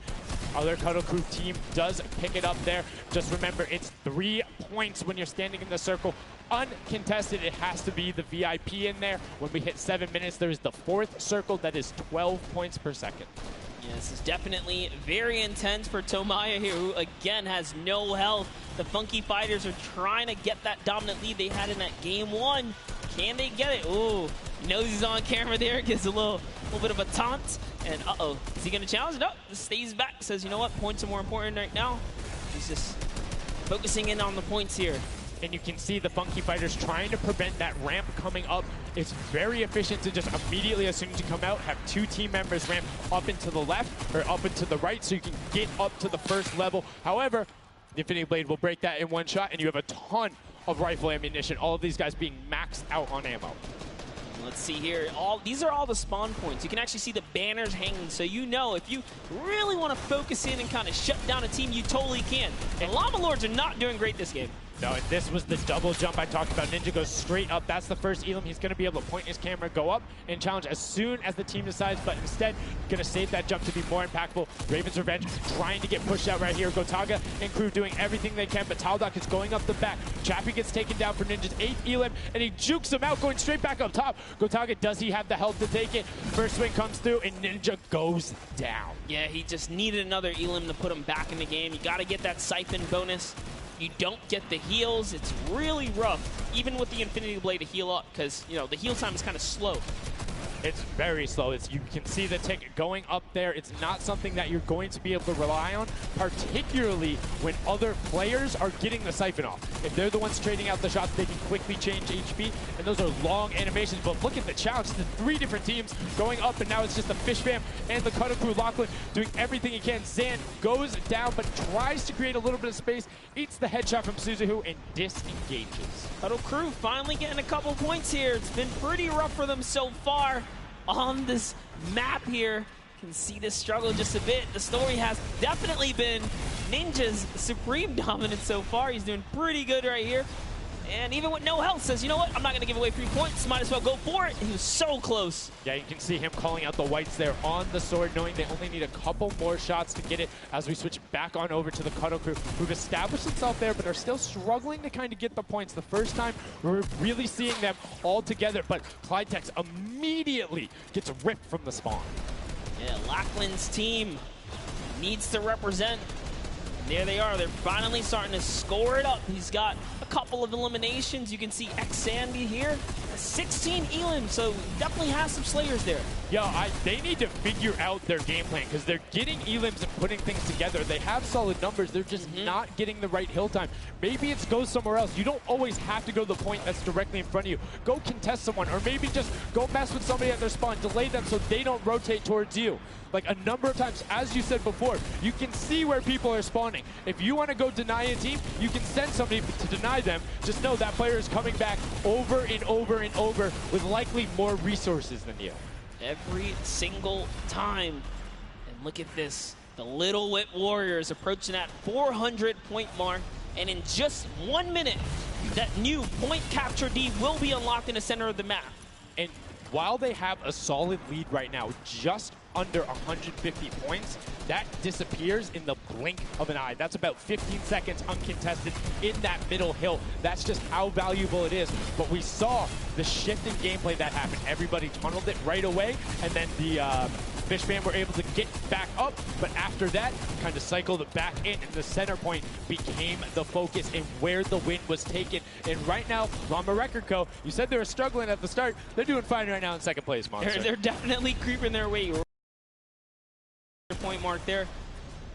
Other Cuddle Crew team does pick it up there. Just remember, it's 3 points when you're standing in the circle. Uncontested, it has to be the VIP in there. When we hit 7 minutes, there is the 4th circle that is 12 points per second. Yeah, this is definitely very intense for Tomaya here, who again has no health. The Funky Fighters are trying to get that dominant lead they had in that game 1. Can they get it? Ooh, knows he's on camera there, gives a little bit of a taunt. And uh-oh, is he gonna challenge? No, stays back, says, you know what, points are more important right now. He's just focusing in on the points here. And you can see the Funky Fighters trying to prevent that ramp coming up. It's very efficient to just immediately, as soon as you come out, have 2 team members ramp up and to the left or up and to the right so you can get up to the first level. However, the Infinity Blade will break that in 1 shot, and you have a ton of rifle ammunition. All of these guys being maxed out on ammo. Let's see here. These are all the spawn points. You can actually see the banners hanging, so you know if you really want to focus in and kind of shut down a team, you totally can. And Llama Lords are not doing great this game. No, and this was the double jump I talked about. Ninja goes straight up. That's the first elim. He's going to be able to point his camera, go up, and challenge as soon as the team decides, but instead, going to save that jump to be more impactful. Raven's Revenge trying to get pushed out right here. Gotaga and crew doing everything they can, but Taldock is going up the back. Chappie gets taken down for Ninja's 8th elim, and he jukes him out, going straight back up top. Gotaga, does he have the health to take it? First swing comes through, and Ninja goes down. Yeah, he just needed another elim to put him back in the game. You got to get that siphon bonus. You don't get the heals. It's really rough, even with the Infinity Blade to heal up, because, you know, the heal time is kind of slow. It's very slow. You can see the tick going up there. It's not something that you're going to be able to rely on, particularly when other players are getting the siphon off. If they're the ones trading out the shots, they can quickly change HP, and those are long animations. But look at the challenge. The 3 different teams going up, and now it's just the Fish Fam and the Cuddle Crew. Lachlan doing everything he can. Zan goes down, but tries to create a little bit of space, eats the headshot from Suzuhu, and disengages. Cuddle Crew finally getting a couple points here. It's been pretty rough for them so far on this map here. You can see this struggle just a bit. The story has definitely been Ninja's supreme dominance so far. He's doing pretty good right here. And even with no health, says, you know what, I'm not going to give away 3 points. Might as well go for it. He was so close. Yeah, you can see him calling out the whites there on the sword, knowing they only need a couple more shots to get it as we switch back on over to the Cuddle Crew, who've established themselves there, but are still struggling to kind of get the points. The first time we're really seeing them all together, but Clydetex immediately gets ripped from the spawn. Yeah, Lachlan's team needs to represent. There they are. They're finally starting to score it up. He's got a couple of eliminations. You can see X-Sandy here. 16 Elim, so definitely has some Slayers there. Yeah, they need to figure out their game plan because they're getting Elims and putting things together. They have solid numbers. They're just not getting the right hill time. Maybe it's go somewhere else. You don't always have to go to the point that's directly in front of you. Go contest someone, or maybe just go mess with somebody at their spawn. Delay them so they don't rotate towards you. Like a number of times, as you said before, you can see where people are spawning. If you want to go deny a team, you can send somebody to deny them. Just know that player is coming back over and over and over with likely more resources than you. Every single time. And look at this. The Little Whip Warriors approaching that 400-point mark. And in just 1 minute, that new point capture D will be unlocked in the center of the map. And while they have a solid lead right now, just under 150 points, that disappears in the blink of an eye. That's about 15 seconds uncontested in that middle hill. That's just how valuable it is. But we saw the shift in gameplay that happened. Everybody tunneled it right away, and then the Fish Fam were able to get back up, but after that, kind of cycled it back in, and the center point became the focus and where the win was taken. And right now, Llama Record Co., you said they were struggling at the start. They're doing fine right now in second place, Monster. They're definitely creeping their way. Point mark there.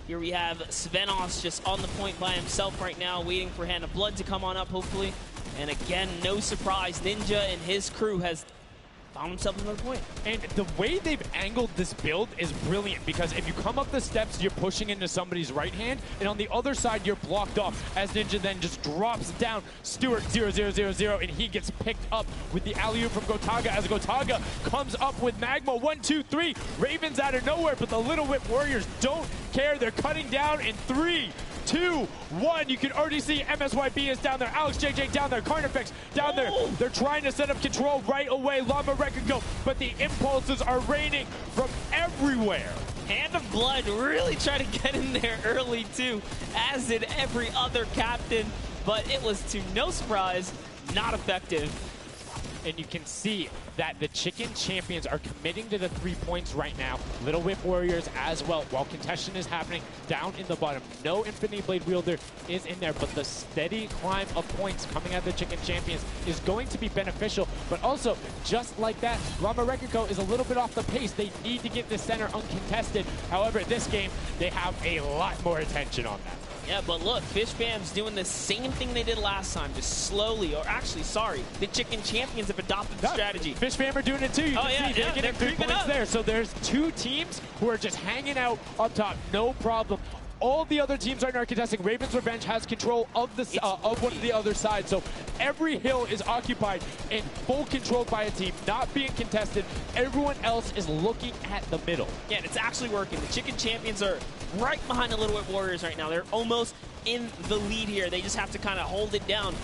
Here we have Svenos just on the point by himself right now, waiting for Hand of Blood to come on up, hopefully. And again, no surprise, Ninja and his crew has found himself another point. And the way they've angled this build is brilliant, because if you come up the steps, you're pushing into somebody's right hand, and on the other side, you're blocked off, as Ninja then just drops down Stewart 0-0-0-0, and he gets picked up with the alley-oop from Gotaga, as Gotaga comes up with Magma. 1, 2, 3. Ravens out of nowhere, but the Little Whip Warriors don't care. They're cutting down in 3, 2, 1. You can already see MSYB is down there. Alex JJ down there. Carnifex down there. They're trying to set up control right away. Llama Record go, but the impulses are raining from everywhere. Hand of Blood really tried to get in there early too, as did every other captain, but it was to no surprise, not effective. And you can see that the Chicken Champions are committing to the 3 points right now. Little Whip Warriors as well, while contention is happening down in the bottom. No Infinity Blade Wielder is in there, but the steady climb of points coming out of the Chicken Champions is going to be beneficial. But also, just like that, Llama Record Co. is a little bit off the pace. They need to get the center uncontested. However, this game, they have a lot more attention on that. Yeah, but look, Fish Fam's doing the same thing they did last time, just slowly, or actually, sorry, the Chicken Champions have adopted the strategy. Fish Fam are doing it too. You can see they're getting 3 points there. So there's 2 teams who are just hanging out up top, no problem. All the other teams right now are contesting. Raven's Revenge has control of the of one of the other side, so every hill is occupied and full control by a team, not being contested. Everyone else is looking at the middle. Yeah, and it's actually working. The Chicken Champions are right behind the Little Whip Warriors right now. They're almost in the lead here. They just have to kind of hold it down.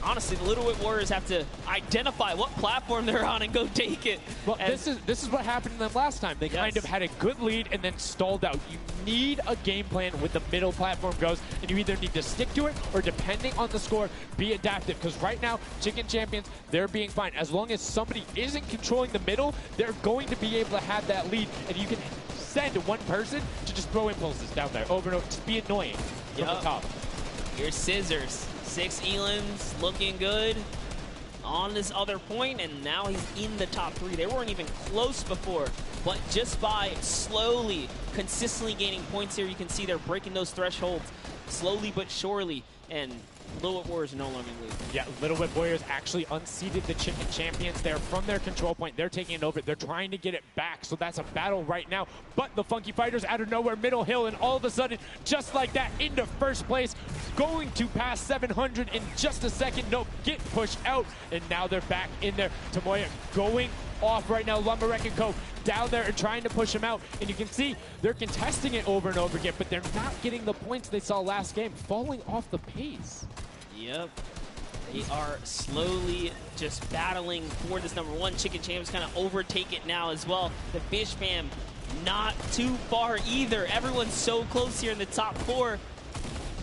Honestly, the Little Whip Warriors have to identify what platform they're on and go take it. Well, this is what happened to them last time. They kind of had a good lead and then stalled out. You need a game plan with the middle platform goes, and you either need to stick to it or, depending on the score, be adaptive. Because right now, Chicken Champions, they're being fine. As long as somebody isn't controlling the middle, they're going to be able to have that lead, and you can send one person to just throw impulses down there over and over. Just be annoying from the top. Here's Scissors. 6 Elans looking good on this other point, and now he's in the top 3. They weren't even close before, but just by slowly, consistently gaining points here, you can see they're breaking those thresholds slowly but surely, and Little Whip Warriors are no longer in the lead. Yeah, Little Whip Warriors actually unseated the Chicken Champions. They're from their control point. They're taking it over. They're trying to get it back, so that's a battle right now. But the Funky Fighters out of nowhere, middle hill, and all of a sudden, just like that, into first place, going to pass 700 in just a second. Nope, get pushed out, and now they're back in there. Tomoya going off right now. Llama Record Co. down there and trying to push him out, and you can see they're contesting it over and over again, but they're not getting the points they saw last game, falling off the pace. Yep. They are slowly just battling for this number 1. Chicken Champs kind of overtake it now as well. The Fish Fam not too far either. Everyone's so close here in the top 4.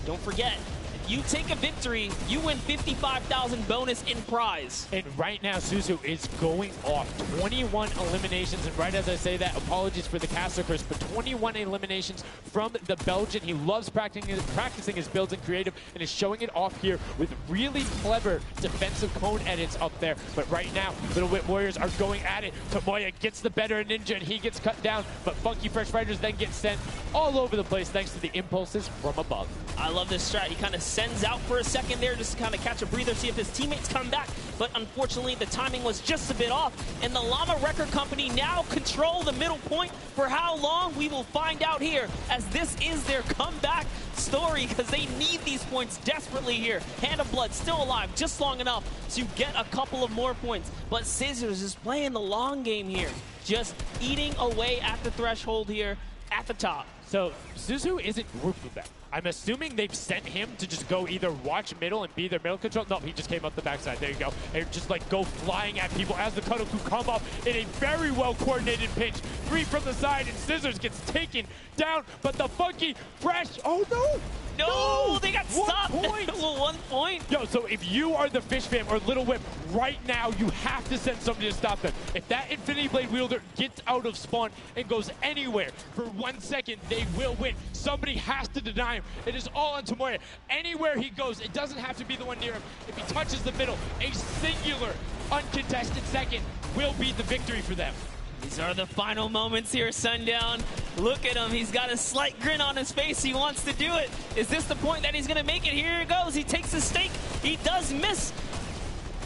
Don't forget, If you take a victory, you win 55,000 bonus in prize. And right now, Suzu is going off. 21 eliminations, and right as I say that, apologies for the caster curse, but 21 eliminations from the Belgian. He loves practicing his builds in creative and is showing it off here with really clever defensive cone edits up there. But right now, Little Whip Warriors are going at it. Tomoya gets the better of Ninja, and he gets cut down, but Funky Fresh Fighters then get sent all over the place thanks to the impulses from above. I love this strat. He kind of sends out for a second there just to kind of catch a breather, see if his teammates come back. But unfortunately, the timing was just a bit off. And the Llama Record Company now control the middle point. For how long, we will find out here, as this is their comeback story, because they need these points desperately here. Hand of Blood still alive, just long enough to get a couple of more points. But Scissors is playing the long game here, just eating away at the threshold here at the top. So Suzu isn't grouped with them. I'm assuming they've sent him to just go either watch middle and be their middle control. No, he just came up the backside. There you go. And just like go flying at people as the Kadoku come up in a very well coordinated pinch. 3 from the side, and Scissors gets taken down, but the Funky Fresh, oh no! No, they got stopped. 1 point. Well, 1 point. Yo, so if you are the Fish Fam or Little Whip, right now you have to send somebody to stop them. If that Infinity Blade wielder gets out of spawn and goes anywhere for 1 second, they will win. Somebody has to deny him. It is all on Tomoya. Anywhere he goes, it doesn't have to be the one near him. If he touches the middle, a singular, uncontested second will be the victory for them. These are the final moments here, Sundown. Look at him. He's got a slight grin on his face. He wants to do it. Is this the point that he's going to make it? Here it goes. He takes the stake. He does miss.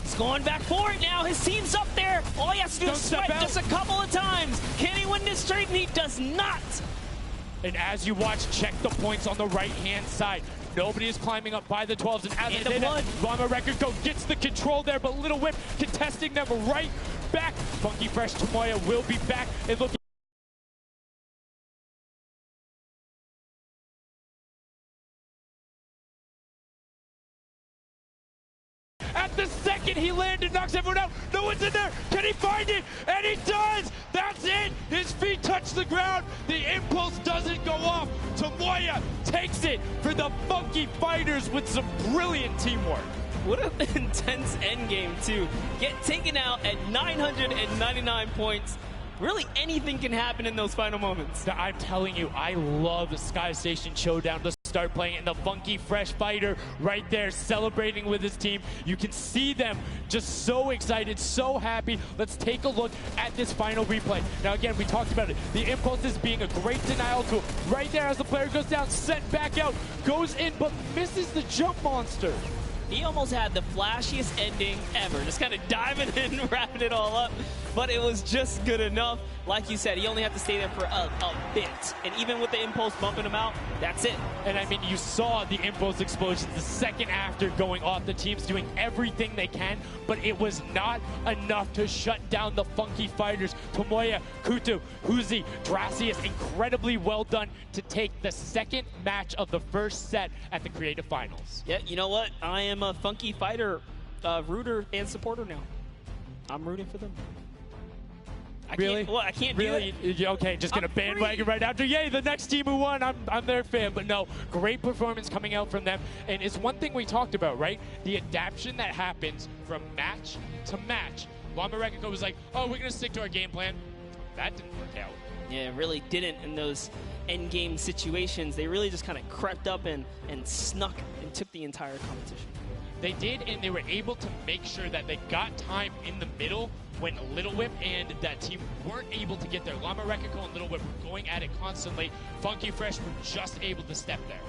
He's going back for it now. His team's up there. All he has to do is swipe just a couple of times. Can he win this straight? And he does not. And as you watch, check the points on the right-hand side. Nobody is climbing up by the 12s, and as they say that, Llama Record Co gets the control there, but Little Whip contesting them right back. Funky Fresh Tomoya will be back and looking. At the second he landed, knocks everyone out. No one's in there. Can he find it? And he does. That's it. His feet touch the ground. The impulse doesn't go off. Tomoya takes it for the Funky Fighters with some brilliant teamwork. What an intense endgame, too. Get taken out at 999 points. Really, anything can happen in those final moments. I'm telling you, I love Sky Station Showdown to start playing, and the Funky Fresh Fighter right there celebrating with his team. You can see them just so excited, so happy. Let's take a look at this final replay. Now, again, we talked about it. The impulses being a great denial tool. Right there as the player goes down, sent back out, goes in, but misses the jump monster. He almost had the flashiest ending ever, just kind of diving in and wrapping it all up, but it was just good enough. Like you said, he only had to stay there for a bit, and even with the impulse bumping him out, that's it. And I mean, you saw the impulse explosions the second after going off. The team's doing everything they can, but it was not enough to shut down the Funky Fighters. Tomoya, Kutu, Huzi, Dracius, incredibly well done to take the second match of the first set at the Creative Finals. Yeah, you know what? I am a Funky Fighter rooter and supporter now. I'm rooting for them. I can't really? do it. Okay, just gonna bandwagon right after. Yay, the next team who won. I'm their fan. But no, great performance coming out from them. And it's one thing we talked about, right? The adaptation that happens from match to match. Llama Record Co was like, oh, we're gonna stick to our game plan. That didn't work out. Yeah, it really didn't in those end game situations. They really just kind of crept up and snuck and took the entire competition. They did, and they were able to make sure that they got time in the middle when Little Whip and that team weren't able to get there. Llama Record Co and Little Whip were going at it constantly. Funky Fresh were just able to step there.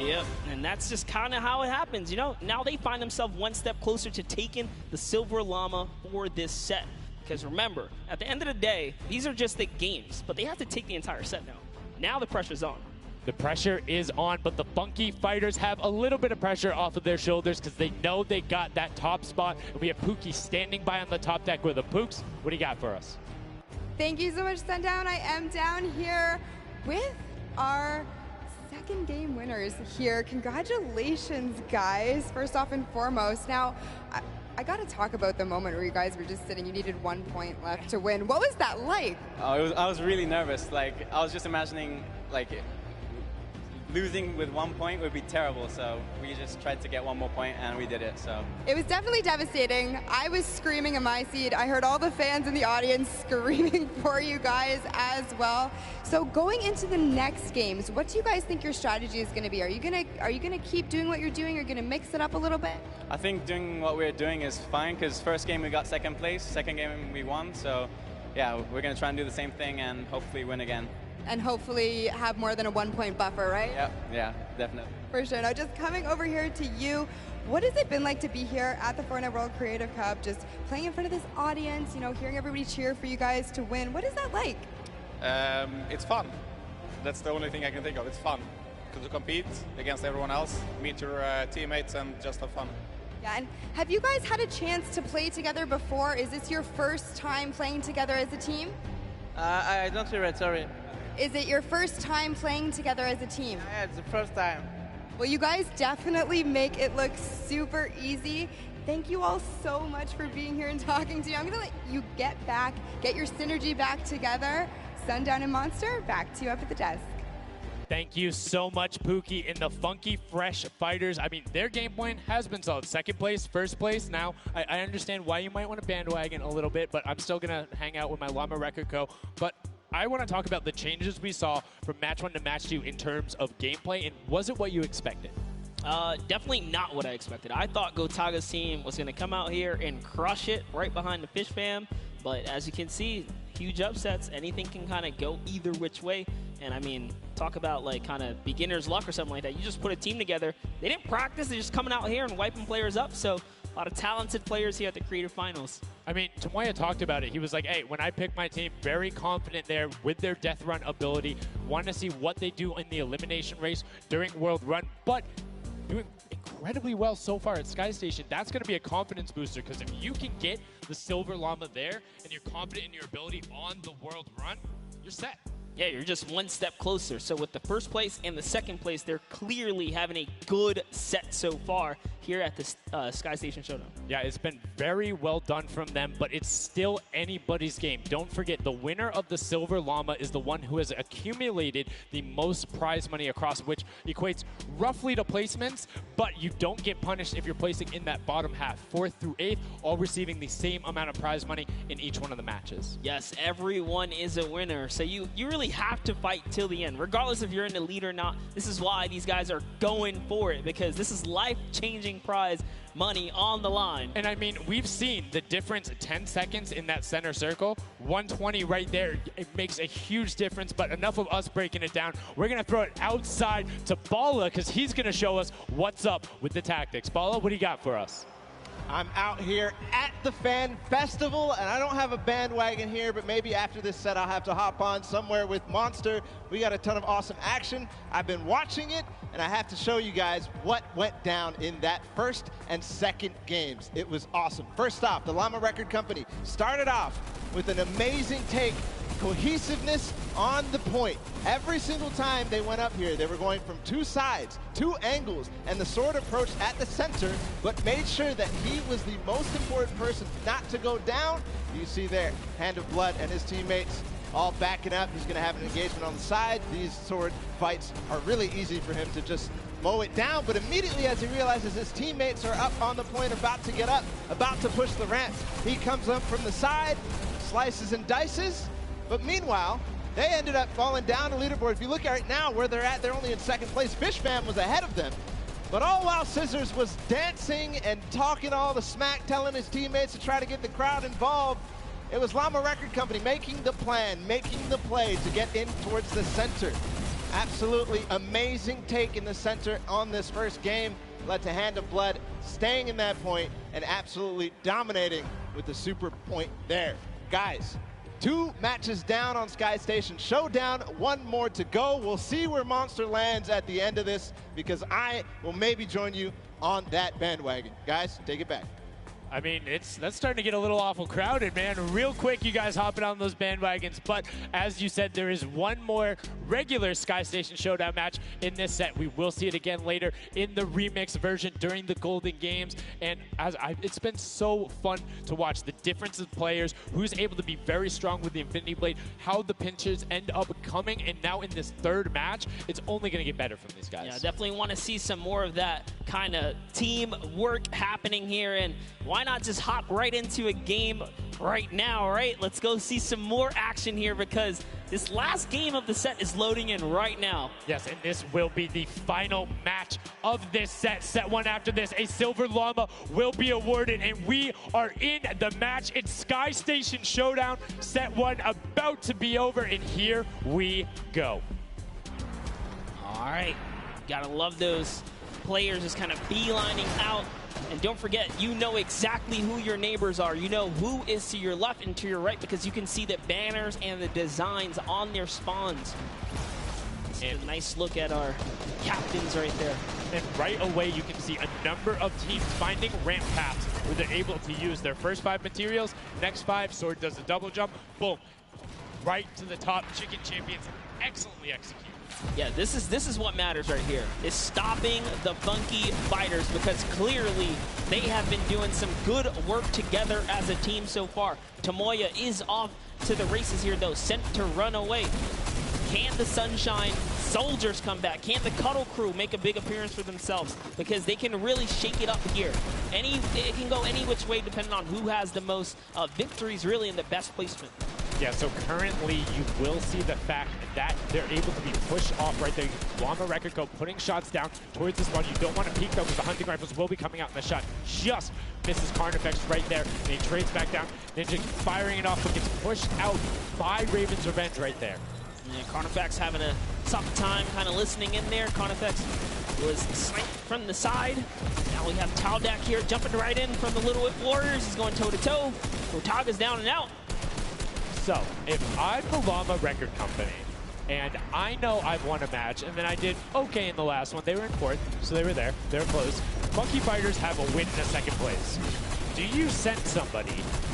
Yep, and that's just kind of how it happens, you know? Now they find themselves one step closer to taking the Silver Llama for this set. Because remember, at the end of the day, these are just the games, but they have to take the entire set now. Now the pressure's on. The pressure is on, but the Funky Fighters have a little bit of pressure off of their shoulders because they know they got that top spot. And we have Pookie standing by on the top deck with the Pooks. What do you got for us? Thank you so much, Sundown. I am down here with our second game winners here. Congratulations, guys, first off and foremost. Now, I got to talk about the moment where you guys were just sitting. You needed 1 point left to win. What was that like? I was really nervous. Like, I was just imagining, like, losing with 1 point would be terrible. So we just tried to get 1 more point, and we did it. So It was definitely devastating. I was screaming in my seat. I heard all the fans in the audience screaming for you guys as well. So going into the next games, what do you guys think your strategy is going to be? Are you gonna keep doing what you're doing? Or are you gonna mix it up a little bit? I think doing what we're doing is fine because first game we got second place, second game we won. So yeah, we're gonna try and do the same thing and hopefully win again. And hopefully have more than a 1 point buffer, right? Yep, yeah, definitely. For sure. Now, just coming over here to you, what has it been like to be here at the Fortnite World Creative Cup, just playing in front of this audience, you know, hearing everybody cheer for you guys to win? What is that like? It's fun. That's the only thing I can think of. It's fun to compete against everyone else, meet your teammates, and just have fun. Yeah, and have you guys had a chance to play together before? Is this your first time playing together as a team? I don't hear it, sorry. Is it your first time playing together as a team? Yeah, it's the first time. Well, you guys definitely make it look super easy. Thank you all so much for being here and talking to me. I'm going to let you get your synergy back together. Sundown and Monster, back to you up at the desk. Thank you so much, Pookie, and the Funky Fresh Fighters. I mean, their game plan has been solid. Second place, first place. Now, I understand why you might want to bandwagon a little bit, but I'm still going to hang out with my Llama Record Co. But I want to talk about the changes we saw from match 1 to match 2 in terms of gameplay, and was it what you expected? Definitely not what I expected. I thought Gotaga's team was going to come out here and crush it right behind the Fish Fam, but as you can see, huge upsets. Anything can kind of go either which way. And I mean, talk about like kind of beginner's luck or something like that. You just put a team together. They didn't practice. They're just coming out here and wiping players up. So a lot of talented players here at the Creative Finals. I mean, Tomoya talked about it. He was like, hey, when I pick my team, very confident there with their death run ability. Want to see what they do in the elimination race during World Run. But doing incredibly well so far at Sky Station. That's going to be a confidence booster because if you can get the Silver Llama there and you're confident in your ability on the World Run, you're set. Yeah, you're just one step closer. So with the first place and the second place, they're clearly having a good set so far here at the Sky Station Showdown. Yeah, it's been very well done from them, but it's still anybody's game. Don't forget, the winner of the Silver Llama is the one who has accumulated the most prize money across, which equates roughly to placements, but you don't get punished if you're placing in that bottom half. 4th through 8th, all receiving the same amount of prize money in each one of the matches. Yes, everyone is a winner. So you really have to fight till the end, regardless if you're in the lead or not. This is why these guys are going for it, because this is life-changing prize money on the line. And I mean, we've seen the difference, 10 seconds in that center circle, 120 right there. It makes a huge difference, but enough of us breaking it down. We're going to throw it outside to Bala because he's going to show us what's up with the tactics. Bala, what do you got for us? I'm out here at the Fan Festival, and I don't have a bandwagon here, but maybe after this set I'll have to hop on somewhere with Monster. We got a ton of awesome action. I've been watching it, and I have to show you guys what went down in that first and second games. It was awesome. First off, the Llama Record Company started off with an amazing take, cohesiveness on the point. Every single time they went up here, they were going from 2 sides, 2 angles, and the sword approached at the center, but made sure that he was the most important person not to go down. You see there, Hand of Blood and his teammates all backing up. He's going to have an engagement on the side. These sword fights are really easy for him to just mow it down, but immediately as he realizes his teammates are up on the point, about to get up, about to push the ramps, he comes up from the side, slices and dices, but meanwhile, they ended up falling down the leaderboard. If you look at right now where they're at, they're only in second place. Fish Fam was ahead of them. But all while Scissors was dancing and talking all the smack, telling his teammates to try to get the crowd involved, it was Llama Record Company making the plan, making the play to get in towards the center. Absolutely amazing take in the center on this first game. Led to Hand of Blood staying in that point and absolutely dominating with the super point there. Guys, 2 matches down on Sky Station Showdown, 1 more to go. We'll see where Monster lands at the end of this because I will maybe join you on that bandwagon. Guys, take it back. I mean, that's starting to get a little awful crowded, man. Real quick, you guys hopping on those bandwagons. But as you said, there is one more regular Sky Station Showdown match in this set. We will see it again later in the remix version during the Golden Games. And it's been so fun to watch the difference of players, who's able to be very strong with the Infinity Blade, how the pinches end up coming. And now in this third match, it's only going to get better from these guys. Yeah, definitely want to see some more of that kind of team work happening here. And why not just hop right into a game right now, right? Let's go see some more action here because this last game of the set is loading in right now. Yes, and this will be the final match of this set. Set one after this, a Silver Llama will be awarded, and we are in the match. It's Sky Station Showdown. Set one about to be over, and here we go. All right, gotta love those players just kind of beelining out. And don't forget, you know exactly who your neighbors are. You know who is to your left and to your right because you can see the banners and the designs on their spawns. This is a nice look at our captains right there. And right away, you can see a number of teams finding ramp paths where they're able to use their first 5 materials. Next 5, Sword does a double jump. Boom. Right to the top. Chicken Champions excellently executed. Yeah, this is what matters right here, is stopping the Funky Fighters because clearly they have been doing some good work together as a team so far. Tomoya is off to the races here, though, sent to run away. Can the Sunshine Soldiers come back? Can the Cuddle Crew make a big appearance for themselves? Because they can really shake it up here. It can go any which way depending on who has the most victories really in the best placement. Yeah, so currently you will see the fact that they're able to be pushed off right there. Llama Record Co. putting shots down towards the spawn. You don't want to peek though because the hunting rifles will be coming out in the shot. Just misses Carnifex right there. And he trades back down. Ninja firing it off but gets pushed out by Raven's Revenge right there. Yeah, Carnifex having a tough time kind of listening in there. Carnifex was sniped from the side. Now we have Taldak here jumping right in from the Little Whip Warriors. He's going toe-to-toe. Otaga's down and out. So, if I'm the Llama Record Company, and I know I've won a match, and then I did okay in the last one, they were in 4th, so they were there, they were close. Funky Fighters have a win in a 2nd place. Do you send somebody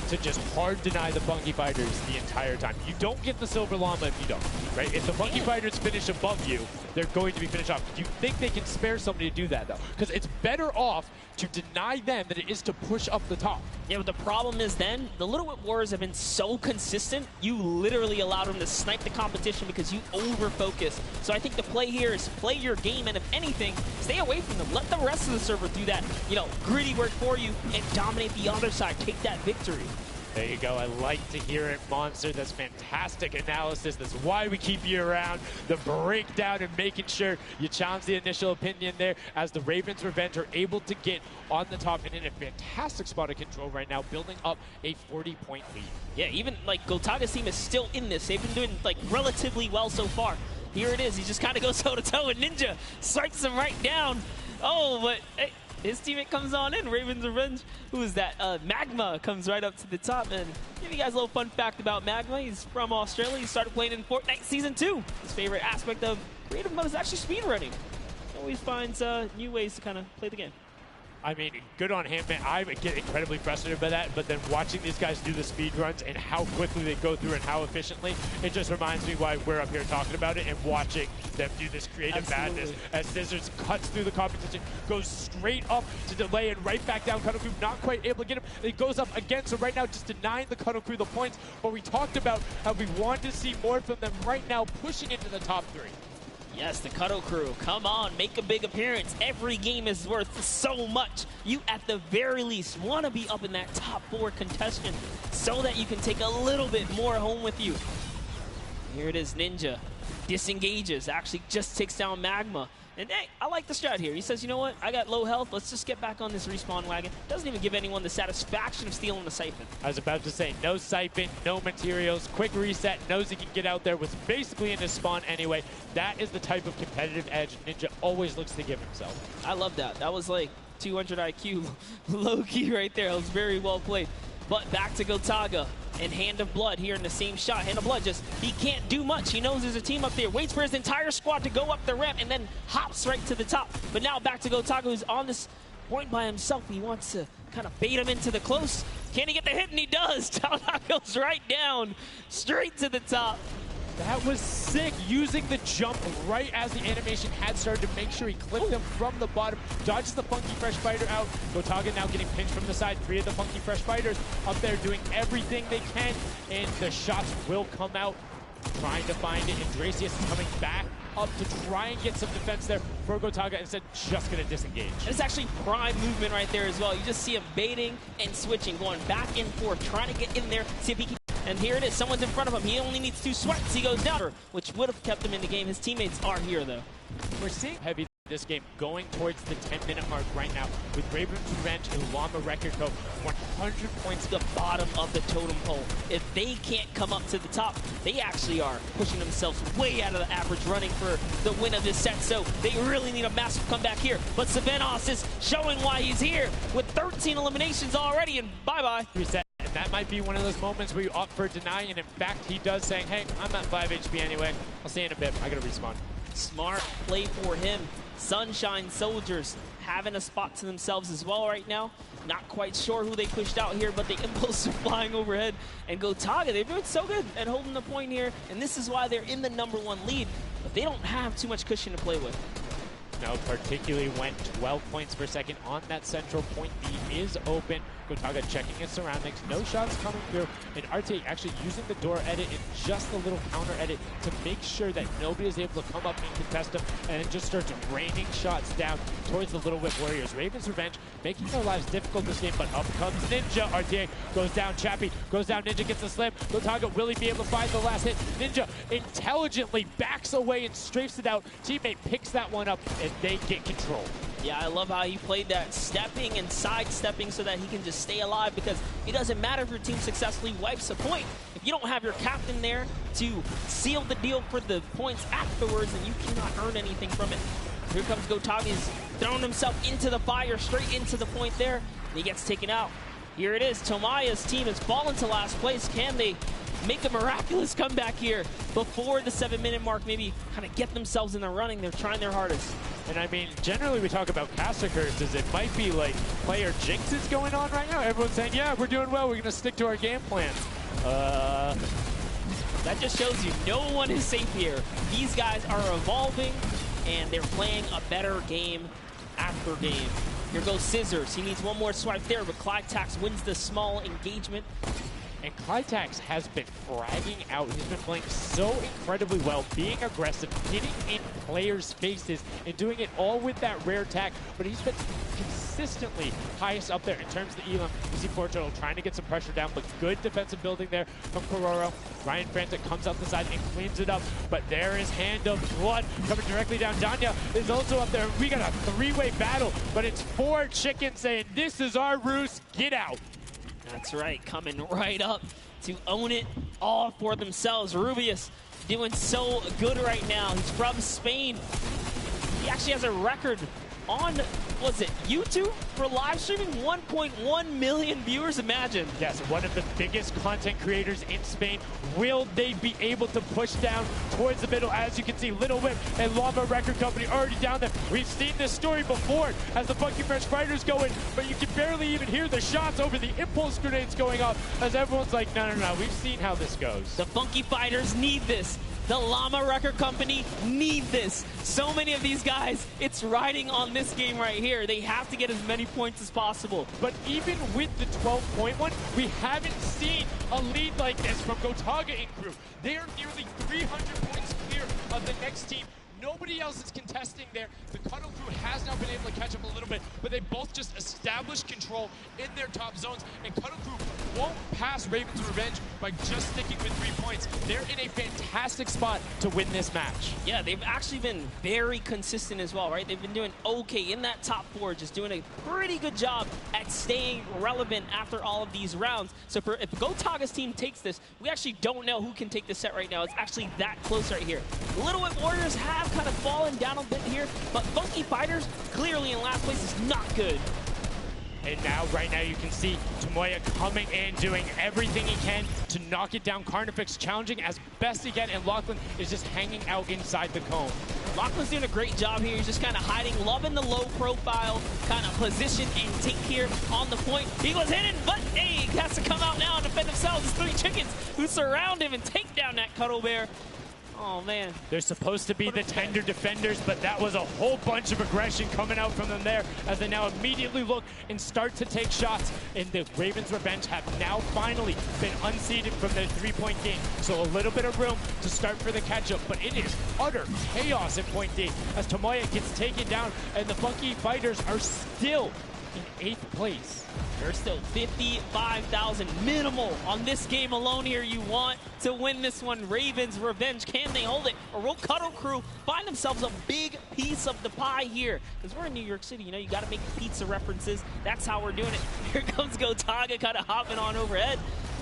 to just hard deny the Funky Fighters the entire time? You don't get the Silver Llama if you don't, right? If the Funky Fighters finish above you, they're going to be finished off. Do you think they can spare somebody to do that, though? Because it's better off to deny them than it is to push up the top. Yeah, but the problem is then, the Little Whip Warriors have been so consistent, you literally allowed them to snipe the competition because you over-focus. So I think the play here is play your game, and if anything, stay away from them. Let the rest of the server do that, gritty work for you and dominate the other side. Take that victory. There you go. I like to hear it, Monster. That's fantastic analysis. That's why we keep you around. The breakdown and making sure you challenge the initial opinion there as the Ravens Revenge are able to get on the top and in a fantastic spot of control right now, building up a 40-point lead. Yeah, even Gotaga's team is still in this. They've been doing relatively well so far. Here it is. He just kind of goes toe-to-toe and Ninja strikes him right down. Oh, but hey, his teammate comes on in, Raven's Revenge. Who is that? Magma comes right up to the top. And give you guys a little fun fact about Magma. He's from Australia. He started playing in Fortnite Season 2. His favorite aspect of creative mode is actually speedrunning. Always finds new ways to kind of play the game. I mean, good on him, man. I get incredibly frustrated by that, but then watching these guys do the speed runs and how quickly they go through and how efficiently, it just reminds me why we're up here talking about it and watching them do this creative madness as Scissors cuts through the competition, goes straight up to delay and right back down. Cuddle Crew not quite able to get him. It goes up again, so right now just denying the Cuddle Crew the points, but we talked about how we want to see more from them right now, pushing into the top 3. Yes, the Cuddle Crew, come on, make a big appearance. Every game is worth so much. You, at the very least, want to be up in that top 4 contention so that you can take a little bit more home with you. Here it is, Ninja. Disengages, actually just takes down Magma. And hey, I like the strat here. He says, you know what, I got low health, let's just get back on this respawn wagon. Doesn't even give anyone the satisfaction of stealing the Siphon. I was about to say, no Siphon, no materials, quick reset, knows he can get out there, was basically in his spawn anyway. That is the type of competitive edge Ninja always looks to give himself. I love that. That was like 200 IQ low-key right there. It was very well played. But back to Gotaga and Hand of Blood here in the same shot. Hand of Blood he can't do much. He knows there's a team up there. Waits for his entire squad to go up the ramp and then hops right to the top. But now back to Gotaga, who's on this going by himself. He wants to kind of bait him into the close. Can he get the hit? And he does. Talnah goes right down, straight to the top. That was sick, using the jump right as the animation had started to make sure he clipped him from the bottom, dodges the Funky Fresh Fighter out. Gotaga now getting pinched from the side. 3 of the Funky Fresh Fighters up there doing everything they can, and the shots will come out. Trying to find it, and Dracius is coming back up to try and get some defense there for Gotaga, instead just going to disengage. And it's actually prime movement right there as well. You just see him baiting and switching, going back and forth, trying to get in there, see if he can. And here it is, someone's in front of him. He only needs 2 swipes. He goes down, which would have kept him in the game. His teammates are here, though. We're seeing heavy this game going towards the 10-minute mark right now with Raven's Revenge and Llama Record Co. 100 points the bottom of the totem pole. If they can't come up to the top, they actually are pushing themselves way out of the average, running for the win of this set. So they really need a massive comeback here. But Savenos is showing why he's here with 13 eliminations already, and bye-bye. Reset. And that might be one of those moments where you opt for deny, and in fact, he does saying, hey, I'm at 5 HP anyway. I'll see you in a bit. I gotta respawn. Smart play for him. Sunshine Soldiers having a spot to themselves as well right now. Not quite sure who they pushed out here, but the impulse are flying overhead. And Gotaga, they're doing so good at holding the point here, and this is why they're in the #1 lead, but they don't have too much cushion to play with. No, particularly went 12 points per second on that central point. B is open. Gotaga checking his surroundings. No shots coming through. And RTA actually using the door edit and just a little counter edit to make sure that nobody is able to come up and contest him. And it just starts raining shots down towards the Little Whip Warriors. Raven's Revenge making their lives difficult this game, but up comes Ninja. RTA goes down. Chappie goes down. Ninja gets a slam. Gotaga, will he be able to find the last hit? Ninja intelligently backs away and strafes it out. Teammate picks that one up, and they get control. Yeah, I love how he played that, stepping and sidestepping so that he can just stay alive, because it doesn't matter if your team successfully wipes a point. If you don't have your captain there to seal the deal for the points afterwards, then you cannot earn anything from it. Here comes Gotaga. He's thrown himself into the fire, straight into the point there, and he gets taken out. Here it is. Tomaya's team has fallen to last place. Can they make a miraculous comeback here before the 7-minute mark? Maybe kind of get themselves in the running. They're trying their hardest. And I mean, generally we talk about caster curses. It might be like player jinxes going on right now. Everyone's saying, yeah, we're doing well. We're going to stick to our game plan. That just shows you no one is safe here. These guys are evolving, and they're playing a better game after game. Here goes Scissors. He needs one more swipe there, but Clytax wins the small engagement. And Clytax has been fragging out. He's been playing so incredibly well, being aggressive, getting in players' faces, and doing it all with that rare attack. But he's been consistently highest up there in terms of the elim. You see Porto trying to get some pressure down, but good defensive building there from Kororo. Ryan Frantic comes out the side and cleans it up, but there is Hand of Blood coming directly down. Danya is also up there. We got a 3-way battle, but it's 4 chickens saying, this is our roost, get out. That's right, coming right up to own it all for themselves. Rubius doing so good right now. He's from Spain. He actually has a record on, was it YouTube for live streaming? 1.1 million viewers, imagine. Yes, one of the biggest content creators in Spain. Will they be able to push down towards the middle? As you can see, Little Whip and Llama Record Company already down there. We've seen this story before as the Funky Fresh Fighters go in, but you can barely even hear the shots over the impulse grenades going off as everyone's like, no, no, no, we've seen how this goes. The Funky Fighters need this. The Llama Record Company need this. So many of these guys, it's riding on this game right here. They have to get as many points as possible. But even with the 12-point one, we haven't seen a lead like this from Gotaga and crew. They are nearly 300 points clear of the next team. Nobody else is contesting there. The Cuddle Crew has now been able to catch up a little bit, but they both just established control in their top zones, and Cuddle Crew won't pass Raven's Revenge by just sticking with 3 points. They're in a fantastic spot to win this match. Yeah, they've actually been very consistent as well, right? They've been doing okay in that top 4, just doing a pretty good job at staying relevant after all of these rounds. So if Gotaga's team takes this, we actually don't know who can take this set right now. It's actually that close right here. Little Whip Warriors have kind of fallen down a bit here, but Funky Fighters clearly in last place is not good. And now, right now, you can see Tomoya coming in, doing everything he can to knock it down. Carnifex challenging as best he can, and Lachlan is just hanging out inside the cone. Lachlan's doing a great job here. He's just kind of hiding, loving the low profile kind of position and take here on the point. He was hidden, but hey, he has to come out now and defend themselves. It's 3 chickens who surround him and take down that Cuddle Bear. Oh, man. They're supposed to be the tender defenders, but that was a whole bunch of aggression coming out from them there as they now immediately look and start to take shots. And the Ravens Revenge have now finally been unseated from their 3-point game. So a little bit of room to start for the catch-up, but it is utter chaos in Point D as Tomoya gets taken down and the Funky Fighters are still in 8th place. There's still 55,000 minimal on this game alone here. You want to win this one. Ravens Revenge, can they hold it? Or will Cuddle Crew find themselves a big piece of the pie here? Because we're in New York City, you know, you got to make pizza references. That's how we're doing it. Here comes Gotaga kind of hopping on overhead.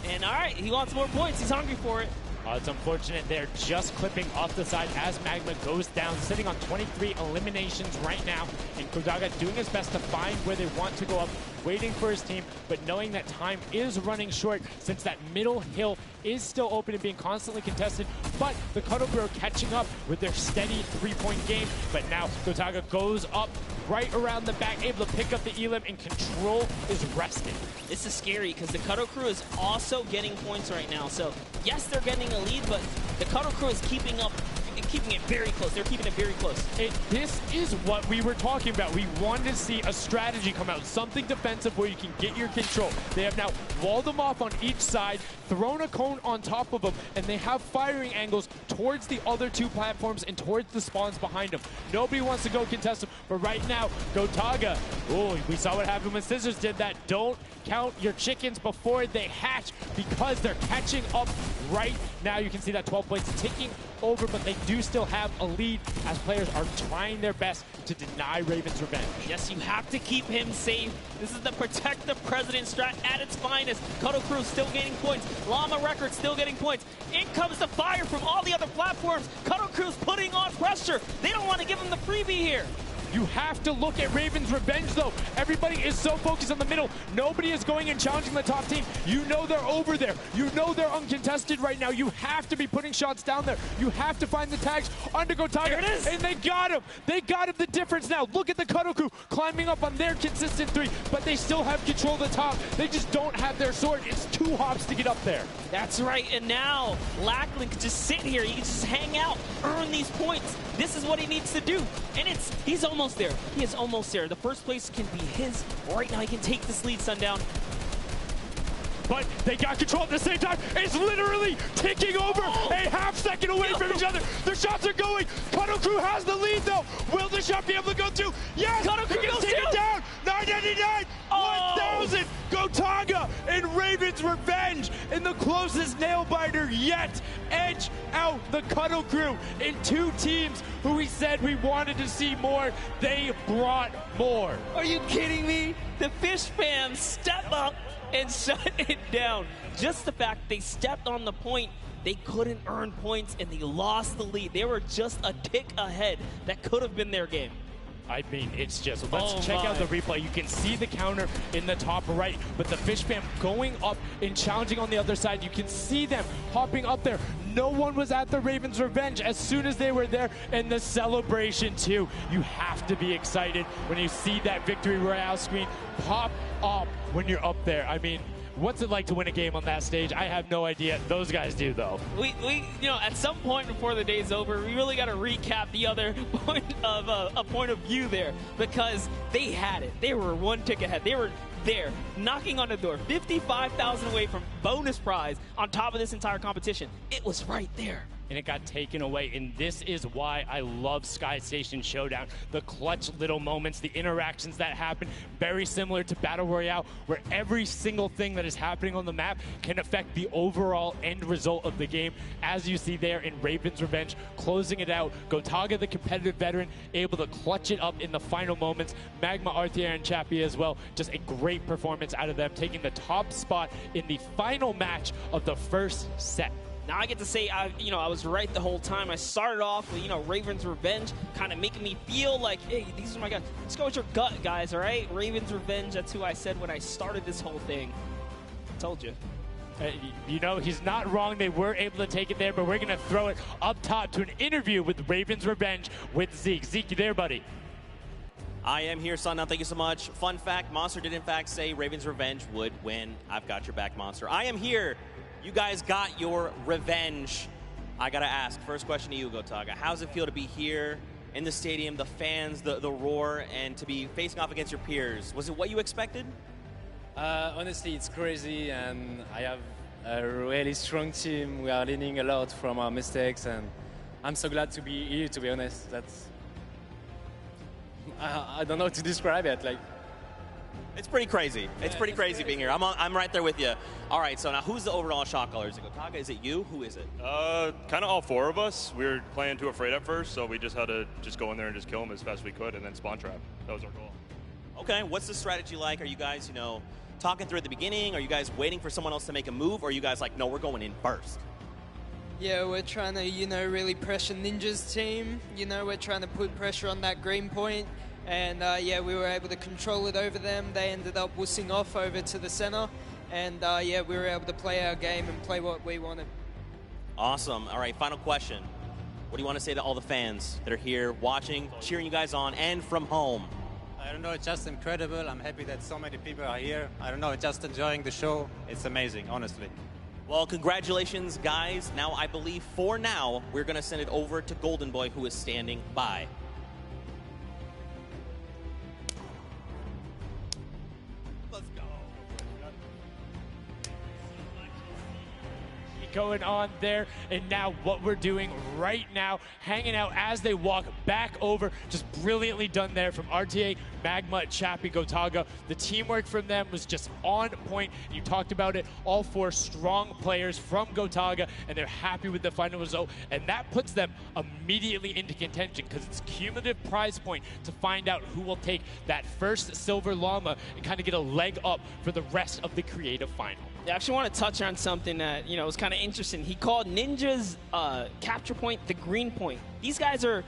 And all right, he wants more points. He's hungry for it. It's unfortunate they're just clipping off the side as Magma goes down, sitting on 23 eliminations right now. And Gotaga doing his best to find where they want to go up, waiting for his team, but knowing that time is running short since that middle hill is still open and being constantly contested. But the Cuddle Crew are catching up with their steady 3-point game. But now Gotaga goes up right around the back, able to pick up the Elim, and Control is resting. This is scary because the Cuddle Crew is also getting points right now. So yes, they're getting a lead, but the Cuddle Crew is keeping it very close. They're keeping it very close. This is what we were talking about. We wanted to see a strategy come out, something defensive where you can get your control. They have now walled them off on each side, thrown a cone on top of them, and they have firing angles towards the other 2 platforms and towards the spawns behind them. Nobody wants to go contest them, but right now, Gotaga, oh, we saw what happened when Scissors did that. Don't count your chickens before they hatch because they're catching up right now. You can see that 12 points ticking over, but they do still have a lead as players are trying their best to deny Ravens Revenge. Yes, you have to keep him safe. This is the protect the president strat at its finest. Cuddle Crew still gaining points. Llama Record still getting points. In comes the fire from all the other platforms. Cuddle Crew's putting on pressure. They don't want to give him the freebie here. You have to look at Ravens Revenge, though. Everybody is so focused on the middle. Nobody is going and challenging the top team. You know they're over there. You know they're uncontested right now. You have to be putting shots down there. You have to find the tags under Gotaga. There it is. And they got him. They got him the difference now. Look at the Cuddle Crew climbing up on their consistent 3, but they still have control of the top. They just don't have their sword. It's 2 hops to get up there. That's right, and now Lachlan can just sit here. He can just hang out, earn these points. This is what he needs to do, and he's almost there. He is almost there. The first place can be his. Right now, he can take this lead, Sundown. But they got control at the same time. It's literally ticking over a half-second away from each other. The shots are going. Cuddle Crew has the lead, though. Will the shot be able to go through? Yes! Cuddle Crew gets taken down. 999, 1,000. Gotaga and Ravens Revenge in the closest nail-biter yet. Edge out the Cuddle Crew in 2 teams who we said we wanted to see more. They brought more. Are you kidding me? The Fish fans step up and shut it down. Just the fact they stepped on the point, they couldn't earn points and they lost the lead. They were just a tick ahead. That could have been their game. I mean, it's just, let's check out the replay. You can see the counter in the top right, but the Fish fam going up and challenging on the other side. You can see them hopping up there. No one was at the Ravens Revenge as soon as they were there, and the celebration too. You have to be excited when you see that victory royale screen pop up when you're up there. I mean, what's it like to win a game on that stage? I have no idea. Those guys do, though. We you know, at some point before the day's over, we really got to recap the other point of a point of view there, because they had it. They were 1 tick ahead. They were there, knocking on the door, 55,000 away from bonus prize on top of this entire competition. It was right there. And it got taken away, and this is why I love Sky Station Showdown. The clutch little moments, the interactions that happen, very similar to Battle Royale, where every single thing that is happening on the map can affect the overall end result of the game, as you see there in Ravens Revenge, closing it out. Gotaga, the competitive veteran, able to clutch it up in the final moments. Magma, Arthur, and Chappie as well. Just a great performance out of them, taking the top spot in the final match of the first set. Now I get to say, I was right the whole time. I started off with, Ravens Revenge, kind of making me feel like, hey, these are my guys. Let's go with your gut, guys, all right? Ravens Revenge, that's who I said when I started this whole thing. I told you. You know, he's not wrong. They were able to take it there, but we're going to throw it up top to an interview with Raven's Revenge with Zeke. Zeke, you there, buddy? I am here, Sundown. Thank you so much. Fun fact, Monster did in fact say Raven's Revenge would win. I've got your back, Monster. I am here. You guys got your revenge. I got to ask, first question to you, Gotaga. How does it feel to be here in the stadium, the fans, the roar, and to be facing off against your peers? Was it what you expected? Honestly, it's crazy, and I have a really strong team. We are learning a lot from our mistakes, and I'm so glad to be here, to be honest. That's I don't know how to describe it. Like, it's pretty crazy. It's pretty crazy being here. I'm right there with you. All right, so now who's the overall shot caller? Is it Gotaga? Is it you? Who is it? Kind of all four of us. We were playing too afraid at first, so we just had to just go in there and just kill them as fast as we could, and then spawn trap. That was our goal. Okay, what's the strategy like? Are you guys, talking through at the beginning? Are you guys waiting for someone else to make a move? Or are you guys like, no, we're going in first? Yeah, we're trying to, really pressure Ninja's team. We're trying to put pressure on that green point. And, yeah, we were able to control it over them. They ended up wussing off over to the center. And, yeah, we were able to play our game and play what we wanted. Awesome. All right, final question. What do you want to say to all the fans that are here watching, cheering you guys on, and from home? I don't know, it's just incredible. I'm happy that so many people are here. I don't know, just enjoying the show. It's amazing, honestly. Well, congratulations, guys. Now, I believe for now, we're going to send it over to Golden Boy, who is standing by. Let's go. Going on there, and now what we're doing right now, hanging out as they walk back over, just brilliantly done there from RTA, Magma, Chappie, Gotaga. The teamwork from them was just on point. You talked about it, all four strong players from Gotaga, and they're happy with the final result, and that puts them immediately into contention because it's cumulative prize point to find out who will take that first Silver Llama and kind of get a leg up for the rest of the creative final. I actually want to touch on something that, was kind of interesting. He called Ninja's capture point the green point. These guys are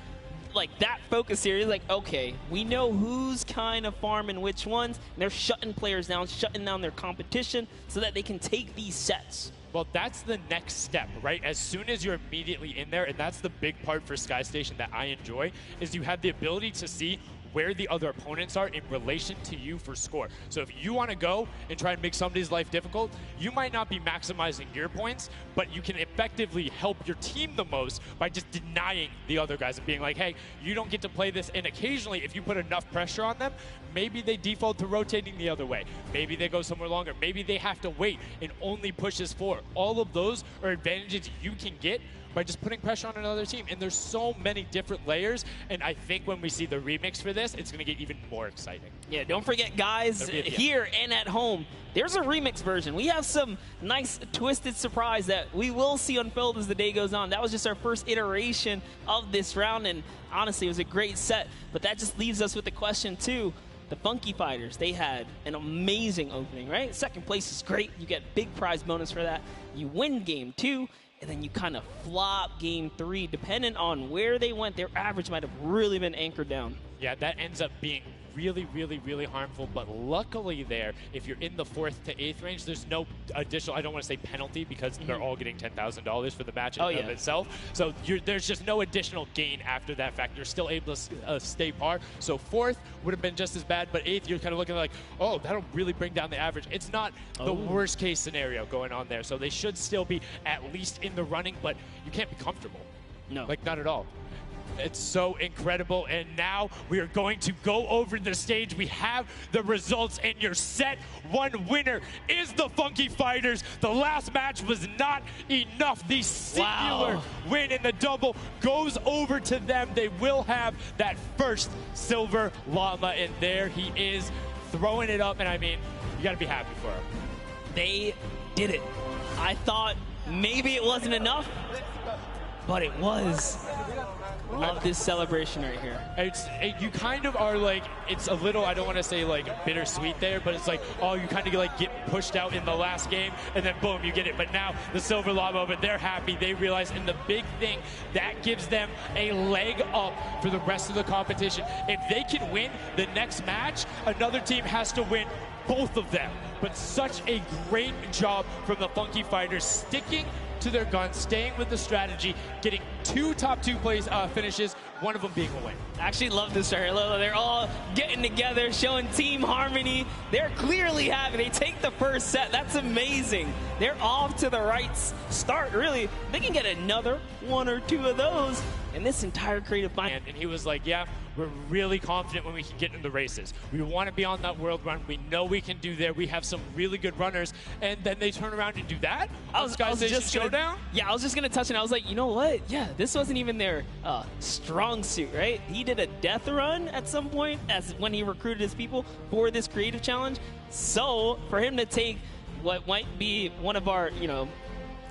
like that focus here. He's like, okay, we know who's kind of farming which ones. And they're shutting players down, shutting down their competition so that they can take these sets. Well, that's the next step, right? As soon as you're immediately in there, and that's the big part for Sky Station that I enjoy, is you have the ability to see where the other opponents are in relation to you for score. So if you want to go and try and make somebody's life difficult, you might not be maximizing your points, but you can effectively help your team the most by just denying the other guys and being like, hey, you don't get to play this. And occasionally, if you put enough pressure on them, maybe they default to rotating the other way. Maybe they go somewhere longer. Maybe they have to wait and only pushes forward. All of those are advantages you can get by just putting pressure on another team. And there's so many different layers, and I think when we see the remix for this, it's going to get even more exciting. Yeah, don't forget, guys, here and at home, there's a remix version. We have some nice twisted surprise that we will see unfold as the day goes on. That was just our first iteration of this round, and honestly, it was a great set. But that just leaves us with the question, too. The Funky Fighters, they had an amazing opening, right? Second place is great. You get big prize bonus for that. You win game 2. And then you kind of flop game 3. Depending on where they went, their average might have really been anchored down. Yeah, that ends up being really, really, really harmful. But luckily there, if you're in the 4th to 8th range, there's no additional, I don't want to say penalty, because they're all getting $10,000 for the match of itself. So there's just no additional gain after that fact. You're still able to stay par. So 4th would have been just as bad, but 8th, you're kind of looking like, oh, that'll really bring down the average. It's not the worst case scenario going on there. So they should still be at least in the running, but you can't be comfortable. No. Like, not at all. It's so incredible, and now we are going to go over the stage. We have the results, and your set 1 winner is the Funky Fighters. The last match was not enough. The singular win in the double goes over to them. They will have that first Silver Llama, and there he is throwing it up, and I mean, you got to be happy for him. They did it. I thought maybe it wasn't enough, but it was. Love this celebration right here. You kind of are like, it's a little, I don't want to say like bittersweet there, but it's like, oh, you kind of like get pushed out in the last game, and then boom, you get it. But now the Silver Llama, but they're happy. They realize, and the big thing, that gives them a leg up for the rest of the competition. If they can win the next match, another team has to win both of them. but such a great job from the Funky Fighters, sticking to their guns, staying with the strategy, getting 2 top 2 plays finishes, one of them being a win. I actually love this right here. They're all getting together, showing team harmony. They're clearly happy. They take the first set. That's amazing. They're off to the right start, really. They can get another 1 or 2 of those in this entire creative final. And he was like, yeah, we're really confident when we can get in the races. We want to be on that world run. We know we can do there. We have some really good runners. And then they turn around and do that? I was just Showdown? Yeah, I was just going to touch it. I was like, you know what? Yeah, this wasn't even their strong suit, right? He did a death run at some point as when he recruited his people for this creative challenge. So for him to take what might be one of our,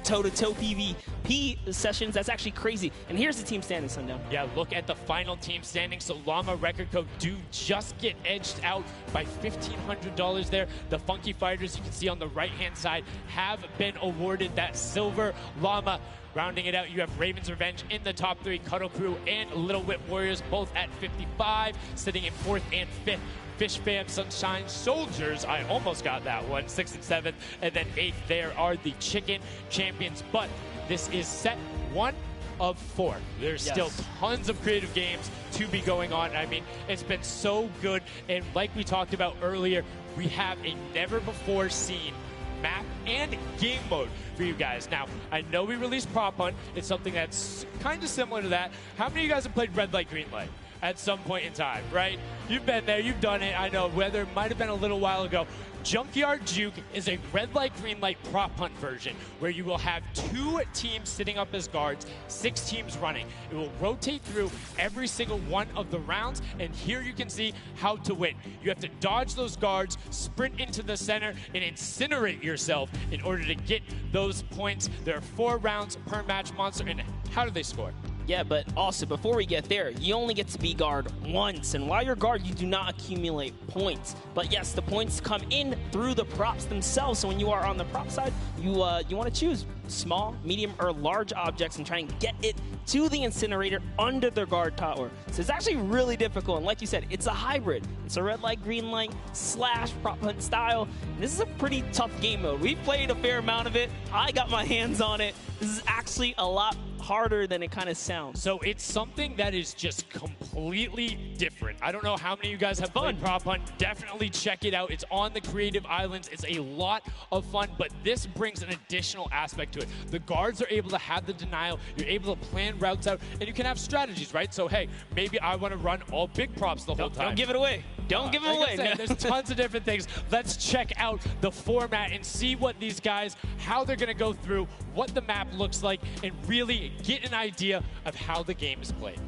toe-to-toe PvP sessions, that's actually crazy. And here's the team standings, Sundown. Yeah, look at the final team standings. So Llama Record Co. do just get edged out by $1,500 there. The Funky Fighters, you can see on the right-hand side, have been awarded that silver. Llama rounding it out, you have Raven's Revenge in the top 3, Cuddle Crew and Little Whip Warriors both at 55, sitting in 4th and 5th. Fish Fam, Sunshine Soldiers, I almost got that one, 6th and 7th, and then 8th there are the Chicken Champions. But this is set 1 of 4. There's still tons of creative games to be going on. I mean, it's been so good, and like we talked about earlier, we have a never-before-seen map and game mode for you guys. Now, I know we released Prop Hunt. It's something that's kind of similar to that. How many of you guys have played Red Light, Green Light at some point in time, right? You've been there, you've done it. I know, whether it might have been a little while ago. Junkyard Juke is a red light, green light prop hunt version where you will have 2 teams sitting up as guards, 6 teams running. It will rotate through every single one of the rounds, and here you can see how to win. You have to dodge those guards, sprint into the center, and incinerate yourself in order to get those points. There are 4 rounds per match, Monster, and how do they score? Yeah, but also, before we get there, you only get to be guard once. And while you're guard, you do not accumulate points. But yes, the points come in through the props themselves. So when you are on the prop side, you want to choose small, medium, or large objects and try and get it to the incinerator under the guard tower. So it's actually really difficult. And like you said, it's a hybrid. It's a red light, green light / prop hunt style. And this is a pretty tough game mode. We've played a fair amount of it. I got my hands on it. This is actually a lot harder than it kind of sounds. So it's something that is just completely different. I don't know how many of you guys have played Prop Hunt. Definitely check it out. It's on the Creative Islands. It's a lot of fun, but this brings an additional aspect to it. The guards are able to have the denial. You're able to plan routes out, and you can have strategies, right? So, hey, maybe I want to run all big props the whole time. Don't give it away. Don't give it away. There's tons of different things. Let's check out the format and see what these guys, how they're going to go through, what the map looks like, and really get an idea of how the game is played.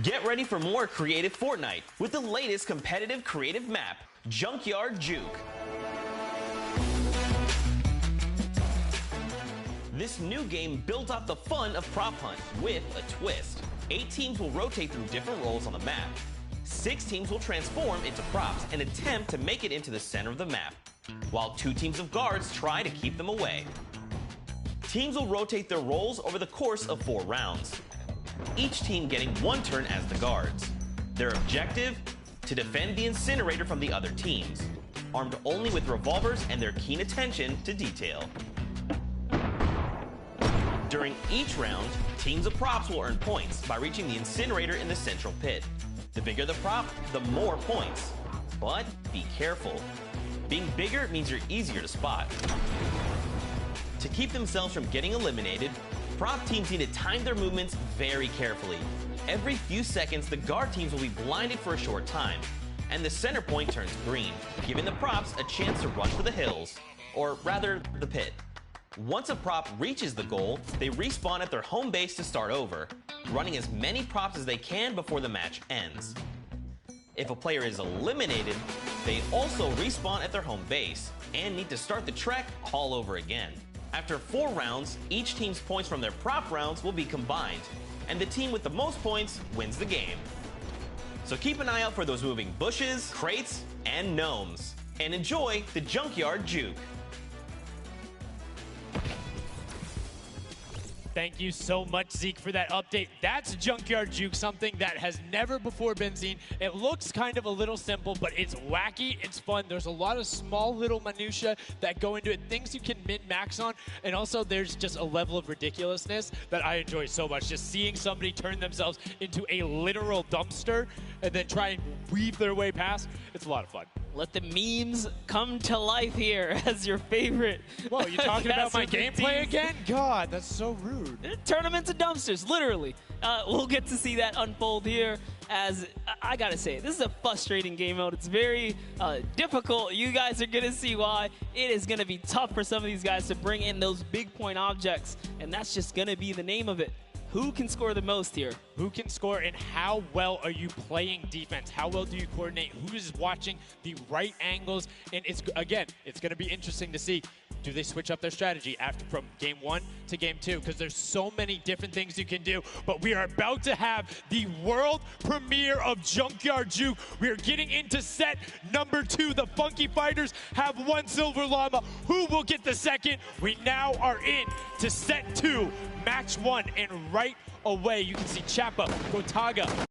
Get ready for more creative Fortnite with the latest competitive creative map, Junkyard Juke. This new game built off the fun of Prop Hunt with a twist. 8 teams will rotate through different roles on the map. 6 teams will transform into props and attempt to make it into the center of the map, while 2 teams of guards try to keep them away. Teams will rotate their roles over the course of 4 rounds, each team getting 1 turn as the guards. Their objective? To defend the incinerator from the other teams, armed only with revolvers and their keen attention to detail. During each round, teams of props will earn points by reaching the incinerator in the central pit. The bigger the prop, the more points. But be careful. Being bigger means you're easier to spot. To keep themselves from getting eliminated, prop teams need to time their movements very carefully. Every few seconds, the guard teams will be blinded for a short time, and the center point turns green, giving the props a chance to rush for the hills, or rather, the pit. Once a prop reaches the goal, they respawn at their home base to start over, running as many props as they can before the match ends. If a player is eliminated, they also respawn at their home base and need to start the trek all over again. After 4 rounds, each team's points from their prop rounds will be combined, and the team with the most points wins the game. So keep an eye out for those moving bushes, crates, and gnomes, and enjoy the Junkyard Juke. Thank you so much, Zeke, for that update. That's Junkyard Juke, something that has never before been seen. It looks kind of a little simple, but it's wacky, it's fun. There's a lot of small little minutia that go into it, things you can min-max on, and also there's just a level of ridiculousness that I enjoy so much. Just seeing somebody turn themselves into a literal dumpster and then try and weave their way past, it's a lot of fun. Let the memes come to life here as your favorite. Whoa, you talking about my Gasoline gameplay teams. again? God, that's so rude. Tournaments of dumpsters, literally. We'll get to see that unfold here as, I gotta say, this is a frustrating game mode. It's very difficult. You guys are gonna see why. It is gonna be tough for some of these guys to bring in those big point objects, and that's just gonna be the name of it. Who can score the most here? Who can score, and how well are you playing defense? How well do you coordinate? Who is watching the right angles? And it's going to be interesting to see. Do they switch up their strategy from game 1 to game 2? Because there's so many different things you can do. But we are about to have the world premiere of Junkyard Juke. We are getting into set number 2. The Funky Fighters have 1 Silver Llama. Who will get the second? We now are in to set 2, match 1. And right away, you can see Chappa, Gotaga,